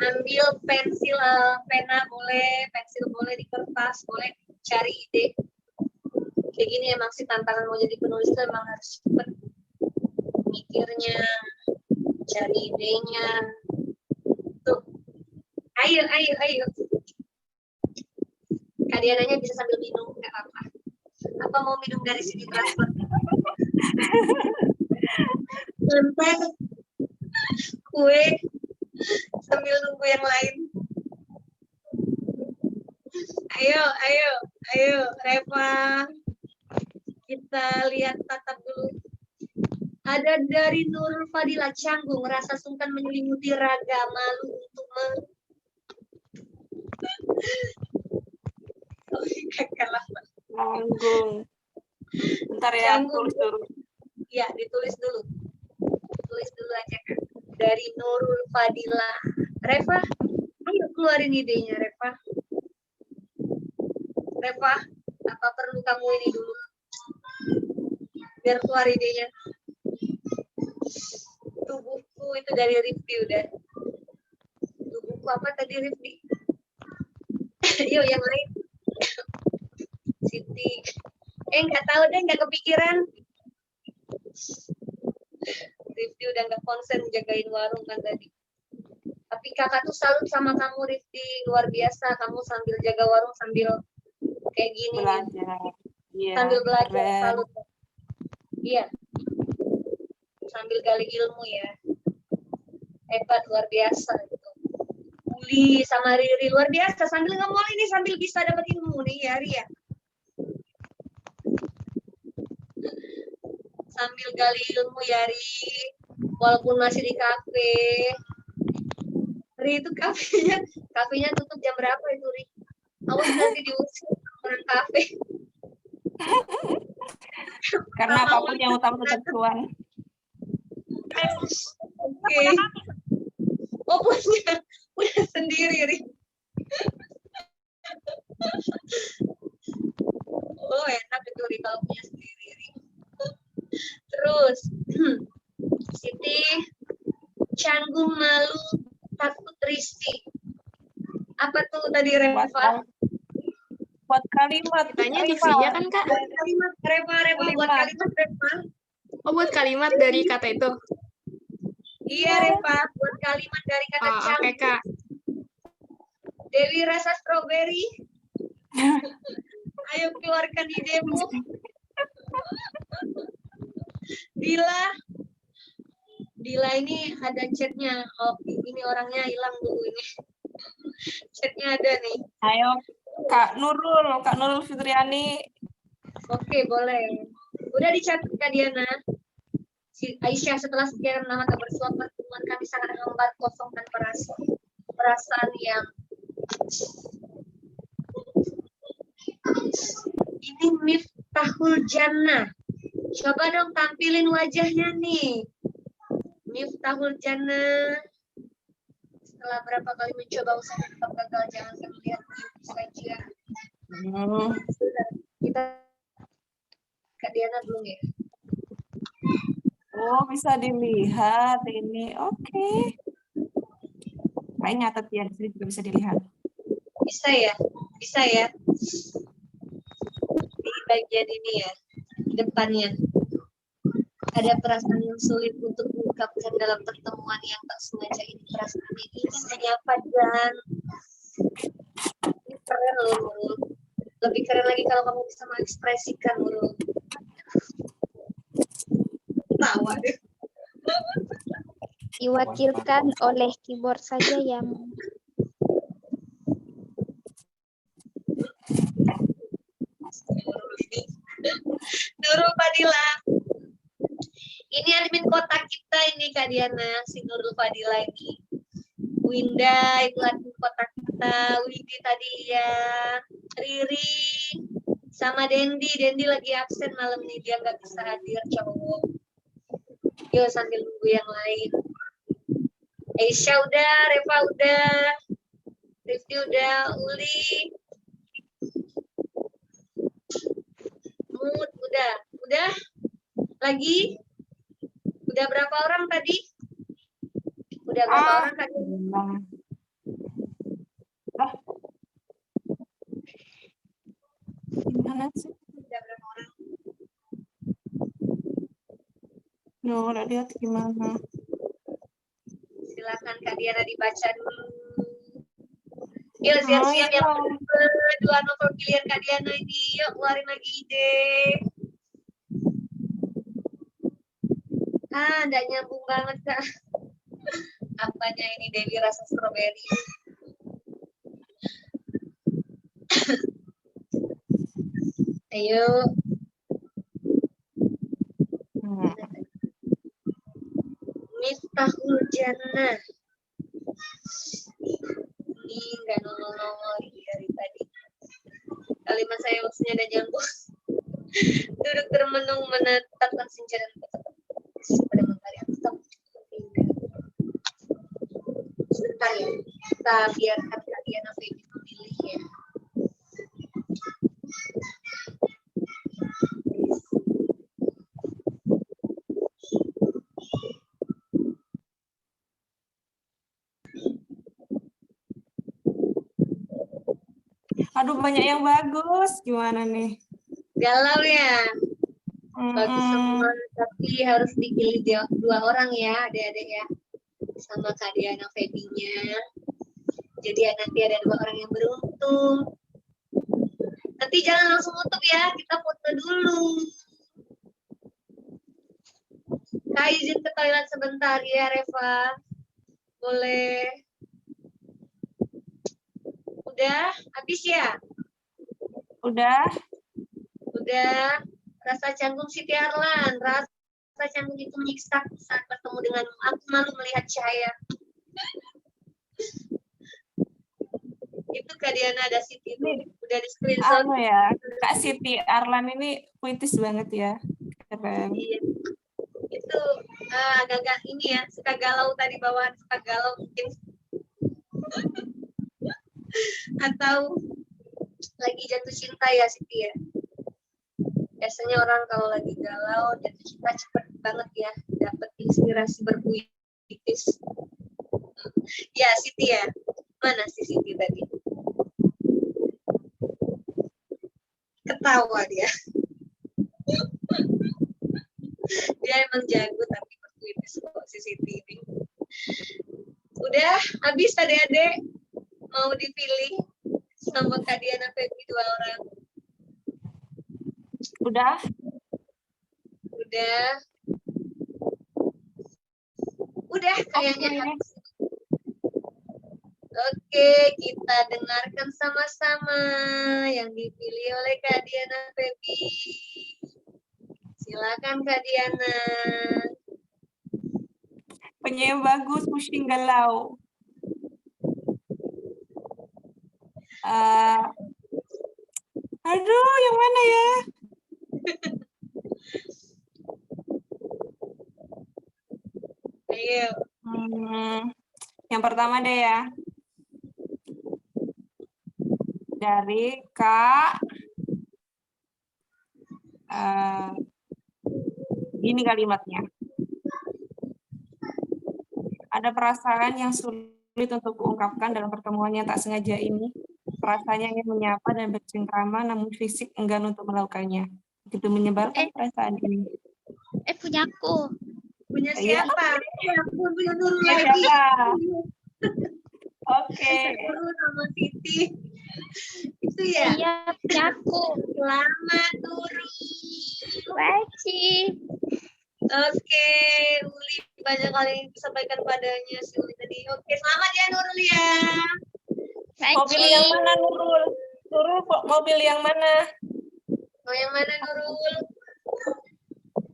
Ambil pensil, pena boleh, pensil boleh, di kertas boleh, cari ide. Kayak gini emang sih tantangan mau jadi penulis tuh emang harus cepet mikirnya, cari idenya. Tuh, ayo. Kak Diananya bisa sambil minum, nggak apa-apa. Apa mau minum dari sini transfer? Lempar kue sambil nunggu yang lain. Ayo, Reva. Kita lihat tatap dulu. Ada dari Nurul Fadila, canggung, rasa sungkan menyelimuti raga, malu untuk Canggung. Bentar ya, tulis dulu. Ya, ditulis dulu. Tulis dulu aja kan. Dari Nurul Fadila. Reva, ayo keluarin idenya, Reva. Reva, apa perlu kamu ini dulu? Biar keluar idenya. Tubuhku itu dari Rifdi udah. Tubuhku apa tadi Rifdi? Yuk yang lain. Siti. Nggak tahu deh, nggak kepikiran. Rifdi udah nggak konsen jagain warung kan tadi. Tapi kakak tuh salut sama kamu Rifdi, luar biasa. Kamu sambil jaga warung sambil kayak gini. Belajar. Ya, sambil belajar, salut. Iya. Sambil gali ilmu ya. Hebat, luar biasa. Gitu. Uli sama Riri, luar biasa. Sambil ngemol ini, sambil bisa dapat ilmu nih ya, Ria. Sambil gali ilmu ya, Ri. Walaupun masih di kafe. Ri, itu kafenya tutup jam berapa itu, Ri? Awas nanti diusir orang kafe. Karena apapun yang utama tetap cuan. Oke. Oh, punya sendiri, Ri. Oh, enak itu, Ri, kalau punya sendiri, Ri. Terus, Siti, canggung, malu, takut, risih. Apa tuh tadi, Reva? Buat kalimat. Tanya diksinya kan, Kak? Buat kalimat, Reva, buat kalimat, Reva. Oh, buat kalimat dari kata itu. Iya, Reva, buat kalimat dari kata Oh, oke, canggung. Kak. Dewi rasa stroberi. Ayo keluarkan idemu. Dila ini ada chatnya. Oh, ini orangnya hilang dulu ini. Chatnya ada nih. Ayo, Kak Nurul Fitriani. Oke, boleh. Udah dicatat, Kak Diana. Si Aisyah, setelah sekian lama tak bersuap, pertemuan kami sangat hambar, kosong tanpa perasaan yang ini Miftahul Jannah. Coba dong tampilin wajahnya nih. Miftahul Jannah. Setelah berapa kali mencoba usaha tetap gagal, jangan melihat saja. Kita Kak Diana belum ya? Oh, bisa dilihat ini. Oke. Kayaknya nyatet ya, di sini juga bisa dilihat. Bisa ya? Bisa ya? Di bagian ini ya, depannya. Ada perasaan yang sulit untuk diungkapkan dalam pertemuan yang tak sengaja ini. Perasaan ini menyapa dan ini keren loh, Nurul. Lebih keren lagi kalau kamu bisa mengekspresikan, Nurul. Tawa deh. Diwakilkan oleh keyboard saja yang Nurul Fadila. Ini admin kota kita ini, Kak Diana, si Nurul Fadila ini. Winda itu admin kota kita, Widi tadi ya, Riri, sama Dendi. Dendi lagi absen malam nih, dia nggak bisa hadir, cowok. Yuk sambil nunggu yang lain. Aisyah udah, Reva udah, Rifki udah, Uli, Mut udah, lagi, udah berapa orang tadi? Udah berapa orang tadi? Gimana sih? Udah berapa orang? Udah lihat gimana? Silakan Kak Diana dibaca dulu. Yuk siap-siap yang dua novel pilihan Kak Diana ini. Yuk keluarin lagi ide. Nggak nyambung banget Kak. Apanya ini Dewi rasa stroberi? Ayo. Miftahul Jannah. Ini nggak nongol-nongol dari tadi. Kalimat saya maksudnya ada nyambung. Duduk termenung menatapkan senja dan pada mentari atap. Sebentar ya, kita biarkan Kak Diana Feby memilih ya. Aduh, banyak yang bagus. Gimana nih? Galau ya? Bagus semua, tapi harus dipilih dua orang ya, adik-adik ya. Sama Kak Diana Feby-nya. Jadi nanti ada dua orang yang beruntung. Nanti jangan langsung tutup ya, kita foto dulu. Kak izin ke toilet sebentar ya, Reva. Boleh. Udah, habis ya? Udah. Rasa canggung Siti Arlan. Rasa canggung itu menyiksa saat bertemu denganmu. Aku malu melihat cahaya. Itu Kak Diana ada Siti. Udah di screenshot. Ya, Kak Siti Arlan ini puitis banget ya. Keren. Iya. Itu agak-agak ini ya, suka galau tadi bawaan, suka galau mungkin. Atau lagi jatuh cinta ya Siti ya. Biasanya orang kalau lagi galau, jatuh cinta cepet banget ya, dapat inspirasi berpuitis. Ya Siti ya, mana si Siti tadi? Ketawa dia. Dia emang jago tapi berpuitis kok si Siti ini. Udah habis tadi adek, mau dipilih sama Kak Diana Feby 2 orang. Udah? Udah kayaknya. Oke, kita dengarkan sama-sama yang dipilih oleh Kak Diana Feby. Silakan Kak Diana. Penyanyi bagus, pusing galau. Aduh, yang mana ya? Ayo. Yang pertama deh ya. Dari Kak. Gini kalimatnya. Ada perasaan yang sulit untuk kuungkapkan dalam pertemuan yang tak sengaja ini. Rasanya ingin menyapa dan bercengkrama, namun fisik enggan untuk melakukannya. Begitu menyebalkan perasaan ini. Punyaku. Punya Iya. siapa? Punya Nurul Punya lagi. siapa? Oke. Nurul sama Siti. Itu ya? Iya, punyaku. Selamat Nurul. Wajib. Oke, Uli banyak kali yang disampaikan padanya si Uli tadi. Oke, selamat ya Nurul ya. Mau pilih yang mana Nurul? Nurul mau pilih yang mana? Mau yang mana Nurul?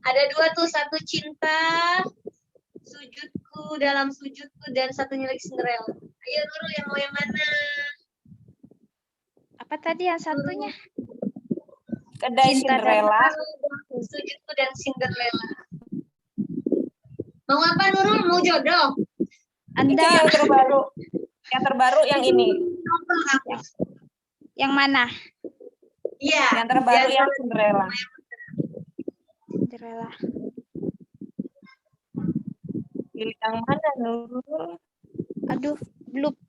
Ada 2 tuh, satu cinta, sujudku dalam sujudku, dan satunya lagi Cinderella. Ayo Nurul yang mau yang mana? Apa tadi yang satunya? Kedai Cinderella. Sujudku dan Cinderella. Mau apa Nurul? Mau jodoh? Itu yang terbaru. Yang terbaru yang ini. Yang mana? Iya. Yang terbaru yang Cinderella. Cinderella. Pilih yang mana Nurul? Aduh,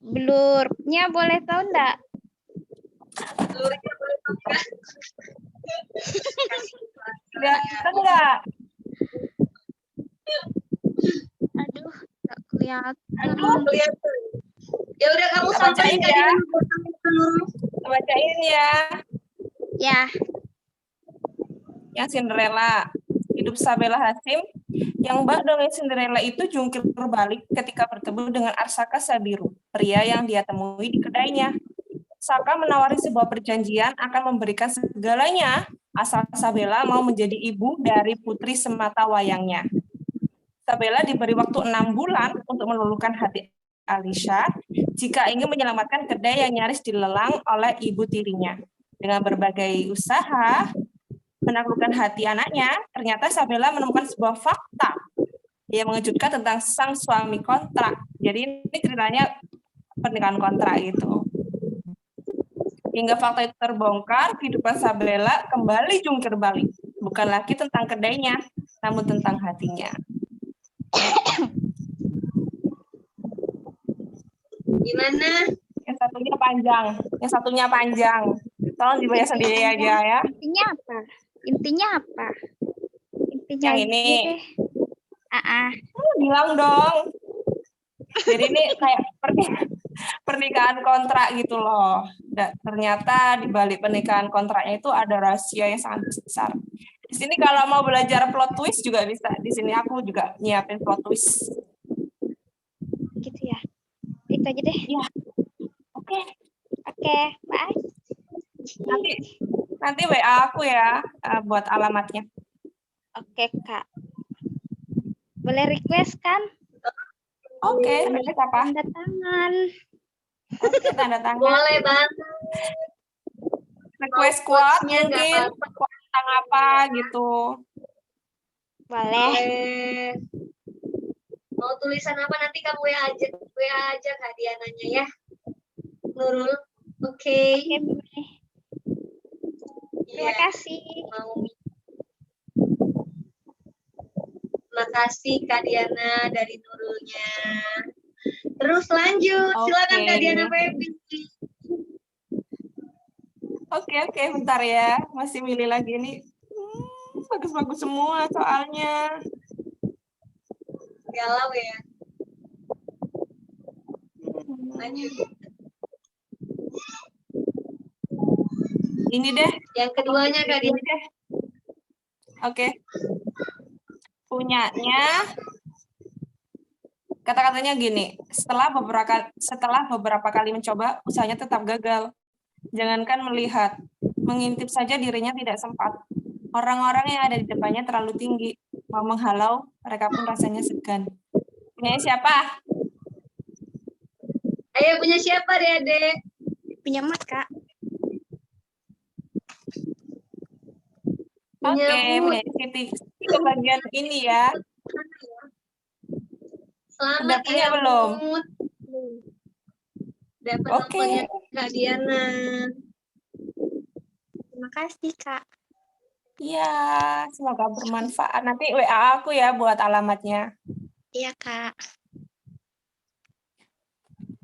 blurnya boleh tahu enggak? Blurnya boleh tahu enggak? Kelihatan enggak? Aduh, enggak kelihatan. Aduh, kelihatan. Ya udah kamu sampaikan ya. Bacain ya. Ya. Yang Cinderella. Hidup Sabela Hasim. Yang Mbak dongeng Cinderella itu jungkir berbalik ketika bertemu dengan Arsaka Sabiru, pria yang dia temui di kedainya. Saka menawari sebuah perjanjian akan memberikan segalanya asal Sabela mau menjadi ibu dari putri semata wayangnya. Sabela diberi waktu 6 bulan untuk meluluhkan hati Alisha jika ingin menyelamatkan kedai yang nyaris dilelang oleh ibu tirinya. Dengan berbagai usaha menaklukkan hati anaknya, ternyata Sabela menemukan sebuah fakta yang mengejutkan tentang sang suami kontrak. Jadi ini ceritanya pernikahan kontrak gitu. Hingga fakta itu terbongkar, kehidupan Sabela kembali jungkir balik. Bukan lagi tentang kedainya, namun tentang hatinya. Gimana? Yang satunya panjang. Tolong dibaca sendiri aja ya. Intinya apa? Intinya Yang ini. Bilang dong. Jadi ini kayak pernikahan kontrak gitu loh. Ternyata di balik pernikahan kontraknya itu ada rahasia yang sangat besar. Di sini kalau mau belajar plot twist juga bisa. Di sini aku juga nyiapin plot twist. Gitu ya. Itu aja deh. Ya. Oke, bye. Nanti WA aku ya buat alamatnya. Oke, Kak. Boleh request kan? Oke, request apa? Tanda tangan. Oke, tanda tangan. Boleh banget. Request quote mungkin, quote tentang apa gitu. Boleh. Boleh. Mau tulisan apa nanti kamu WA aja Kak Diananya ya. Nurul. Oke. Oke, boleh. Terima Iya. kasih. Mau. Makasih Kak Diana dari Nurulnya. Terus lanjut. Silakan Kak Diana Febi. Oke, bentar ya. Masih milih lagi nih. Bagus-bagus semua soalnya. Galau ya. Lanjut. Ini deh. Yang keduanya Kak Ini Diana. deh. Oke. Punyanya. Kata-katanya gini, setelah beberapa kali mencoba, usahanya tetap gagal. Jangankan melihat, mengintip saja dirinya tidak sempat. Orang-orang yang ada di depannya terlalu tinggi. Mau menghalau, mereka pun rasanya segan. Punya siapa? Ayo punya siapa Dede? Punya Mas, Kak. Punya Punya Siti. Ke bagian ini ya. Selamat Udah punya ya, belum? Mut. Dapat Oke. nomornya Kak Diana. Terima kasih, Kak. Iya, semoga bermanfaat. Nanti WA aku ya buat alamatnya. Iya, Kak.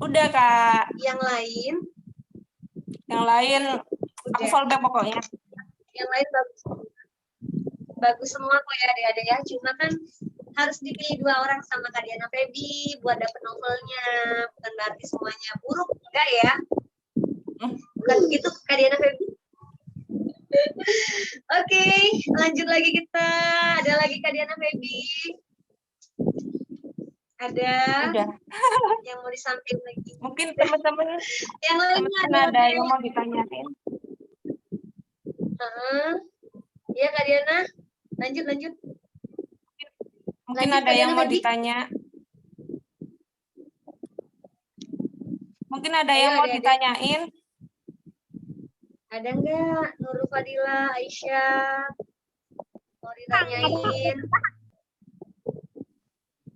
Udah, Kak. Yang lain? Yang lain, aku Udah. fallback pokoknya. Yang lain bagus. Bagus semua kok ya adik-adik ya. Cuma kan harus dipilih 2 orang sama Kak Diana Febi buat dapet novelnya. Bukan berarti semuanya buruk. Enggak ya? Bukan begitu Kak Diana Febi. Oke, lanjut lagi kita. Ada lagi Kak Diana Febi. Ada Udah. yang mau disampaikan lagi. Mungkin teman-teman Yang lainnya ada yang mau ditanyain. Iya Kak Diana. Lanjut. Mungkin Lanjut, ada Kak yang Diana mau Febi. ditanya. Mungkin ada Ayo, yang mau adik-adik. ditanyain. Ada enggak Nurul Fadila, Aisyah? Mau ditanyain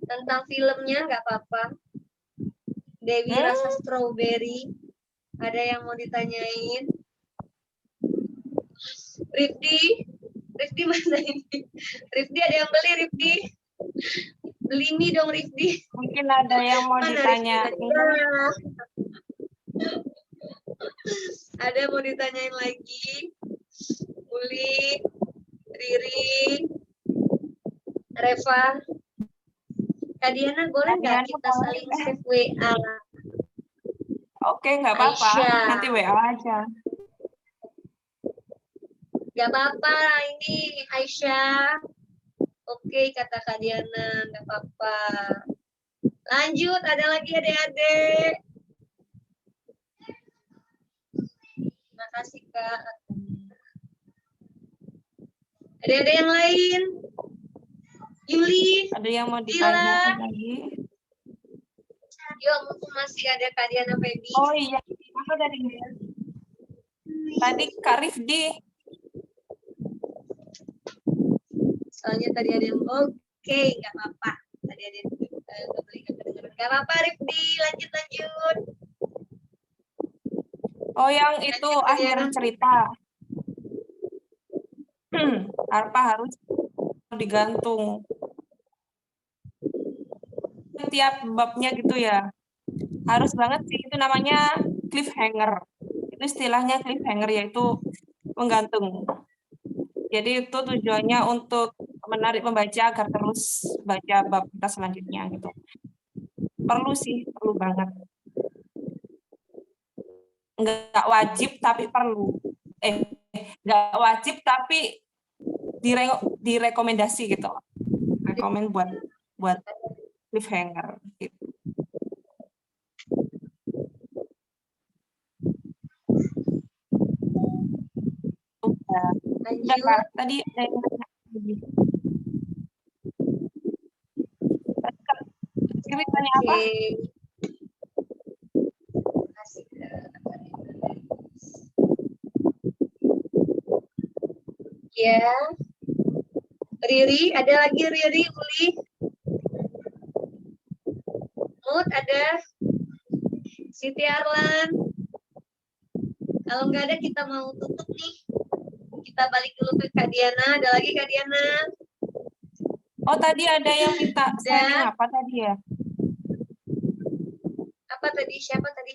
tentang filmnya nggak apa-apa. Dewi Rasa Strawberry. Ada yang mau ditanyain? Rifdi mana ini? Rifdi ada yang beli Rifdi? Beli mie dong Rifdi. Mungkin ada yang mau Mana ditanyain. Rifdi? Ada mau ditanyain lagi? Uli, Riri, Reva, Kak Diana boleh nggak kita saling save WA? Oke, nggak apa-apa. Aisyah. Nanti WA aja. Nggak apa-apa, ini Aisyah. Oke, kata Kak Diana, nggak apa-apa. Lanjut, ada lagi adik-adik. Terima kasih, Kak. Adik-adik yang lain? Yuli, Ada yang mau ditanyain lagi? yuk, mumpung masih ada Kak Diana Febi. Oh iya, apa tadi? Tadi Kak Rifdi. Soalnya tadi ada yang oke, nggak apa-apa. Tadi ada yang nggak apa-apa, Rifdi. Lanjut. Oh, yang itu Lanjut, Kak akhir Diana. cerita. Apa harus digantung? Tiap babnya gitu ya. Harus banget sih, itu namanya cliffhanger. Itu istilahnya cliffhanger, yaitu menggantung. Jadi itu tujuannya untuk menarik pembaca agar terus baca bab kita selanjutnya gitu. Perlu banget. Nggak wajib tapi perlu. Nggak wajib tapi direkomendasi gitu. Rekomen buat cliffhanger gitu. Udah Lanjut. Kak. Tadi ada yang nanya lagi. Kira tanya apa? Oke. Kasih ke ya. Riri, ada lagi Riri, Uli. Mut ada. Siti Arlan. Kalau nggak ada kita mau tutup nih. Kita balik dulu ke Kak Diana. Ada lagi Kak Diana? Oh, tadi ada yang minta sharing apa tadi ya? Apa tadi? Siapa tadi?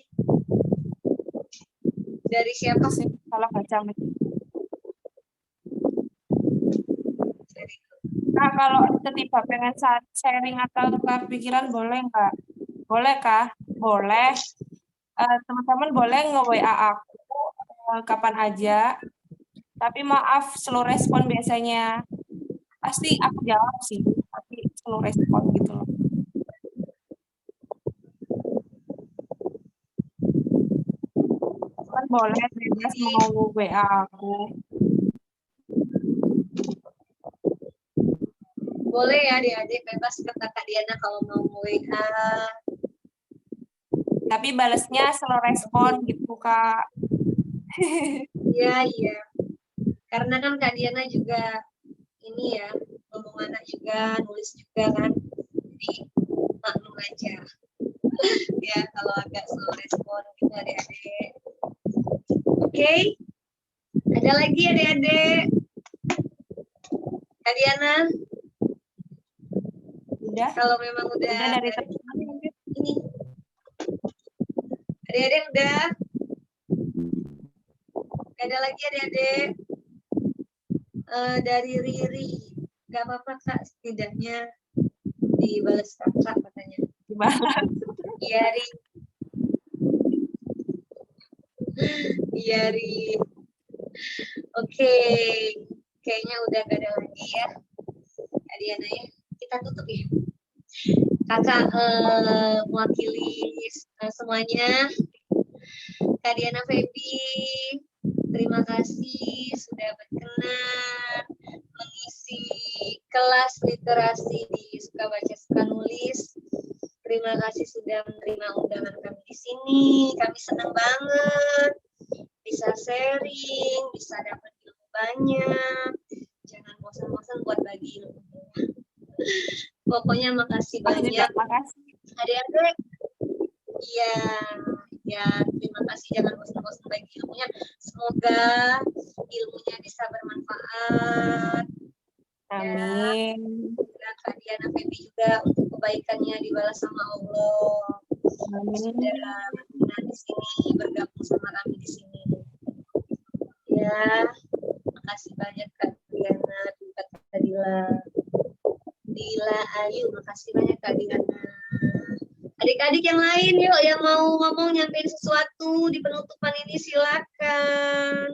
Dari siapa? Sih, salah baca. Nah, kalau tiba-tiba pengen sharing atau tukar pikiran boleh nggak? Boleh kah? Boleh. Teman-teman boleh nge-WA aku kapan aja. Tapi maaf, slow respon biasanya. Pasti aku jawab sih, tapi slow respon gitu loh. Kan boleh bebas mau WA aku. Boleh ya adik-adik, bebas kata Kak Diana kalau mau WA. Tapi balasnya slow respon gitu, Kak. Iya, iya. Karena kan Kak Diana juga ini ya, ngomong anak juga, nulis juga kan. Jadi maklum aja. Ya, kalau agak slow respon gitu adik-adik. Oke. Ada lagi adik-adik? Kak Diana? Udah. Kalau memang udah dari teman ini. Adik-adik udah? Gak ada lagi adik-adik? Dari Riri. Gak apa-apa Kak, setidaknya dibalas kakak katanya. Dibalas. Iya, Ri. Iya, Ri. Oke. Kayaknya udah gak ada lagi ya. Kak Diana ya. Kita tutup ya. Kakak mewakili semuanya. Kak Diana Febi, terima kasih sudah berkenan mengisi kelas literasi di Suka Baca Suka Nulis. Terima kasih sudah menerima undangan kami di sini. Kami senang banget bisa sharing, bisa dapat ilmu banyak. Jangan bosan-bosan buat bagi ilmu. Pokoknya makasih banyak. Makasih. Adik-adik. Iya, ya terima kasih, jangan bosan-bosan bagi ilmunya. Semoga ilmunya bisa bermanfaat. Amin. Ya, Kak Diana Febi juga untuk kebaikannya dibalas sama Allah. Amin. Sudah berkenan di sini, bergabung sama kami di sini. Ya, makasih banyak Kak Diana, Kak Dila. Dila Ayu, makasih banyak Kak Diana. Adik-adik yang lain yuk yang mau ngomong nyampein sesuatu di penutupan ini silakan.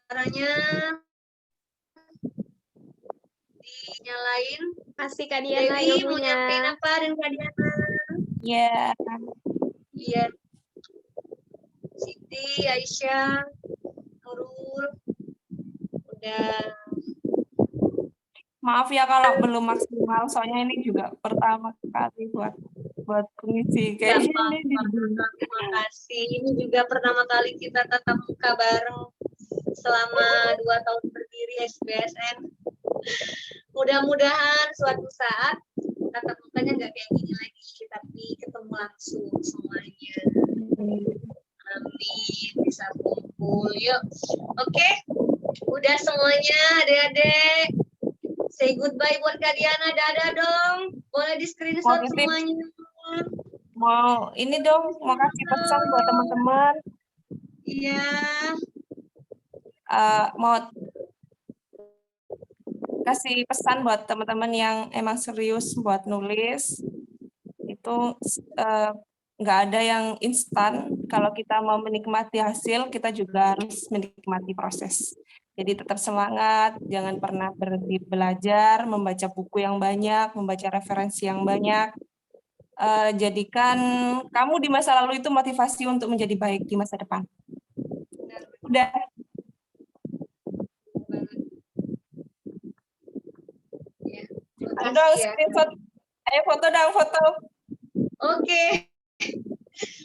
Suaranya dinyalain. Kasih Kak Diana Dewi mau ilmunya. nyampein apa dan Kak Diana? Iya. Iya. Siti, Aisyah, Nurul. Udah. Maaf ya kalau belum maksimal, soalnya ini juga pertama kali buat ngisi kayak gini. Terima kasih. Ini juga pertama kali kita tatap muka bareng selama 2 tahun berdiri SBSN. Mudah-mudahan suatu saat tatap mukanya nggak kayak gini lagi, tapi ketemu langsung semuanya. Amin. Bisa kumpul. Yuk. Oke. Udah semuanya, adik-adik. Say goodbye buat Kak Diana, dadah dong. Boleh di screenshot semuanya. Mau ini dong, mau kasih pesan buat teman-teman. Iya. Mau kasih pesan buat teman-teman yang emang serius buat nulis. Itu nggak ada yang instan. Kalau kita mau menikmati hasil, kita juga harus menikmati proses. Jadi tetap semangat, jangan pernah berhenti belajar, membaca buku yang banyak, membaca referensi yang banyak. Jadikan kamu di masa lalu itu motivasi untuk menjadi baik di masa depan. Udah. Ayo dong, screenshot. Ayo foto dong, foto. Oke.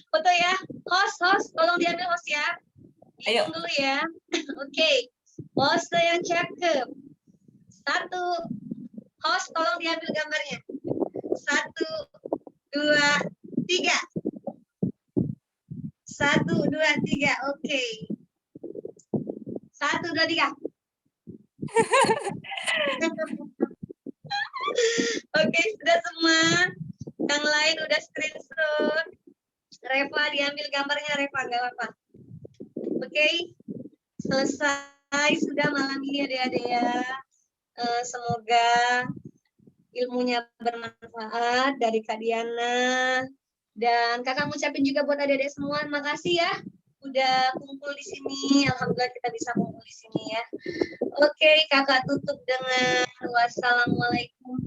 Foto ya. Host, tolong diambil host ya. Ayo. Dulu ya. Oke, pose yang cakep. 1, host tolong diambil gambarnya. 1, 2, 3. 1, 2, 3. Oke. 1, 2, 3. Oke, sudah semua. Yang lain udah screenshot. Reva diambil gambarnya, Reva, nggak apa-apa. Oke, selesai sudah malam ini adik-adik ya. Semoga ilmunya bermanfaat dari Kak Diana. Dan kakak ngucapin juga buat adik-adik semua, makasih ya udah kumpul di sini. Alhamdulillah kita bisa kumpul di sini ya. Oke, kakak tutup dengan wassalamualaikum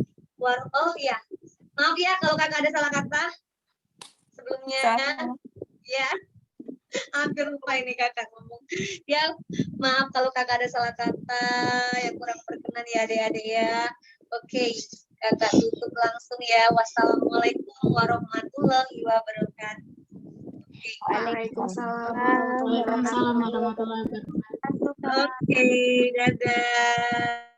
Oh ya, maaf ya kalau kakak ada salah kata sebelumnya. Ya, hampir lupa ini kakak ngomong. Ya, maaf kalau kakak ada salah kata yang kurang berkenan ya adik-adik ya. Oke, kakak tutup langsung ya. Wassalamualaikum warahmatullahi wabarakatuh. Waalaikumsalam Waalaikumsalam warahmatullahi wabarakatuh. Oke, dadah.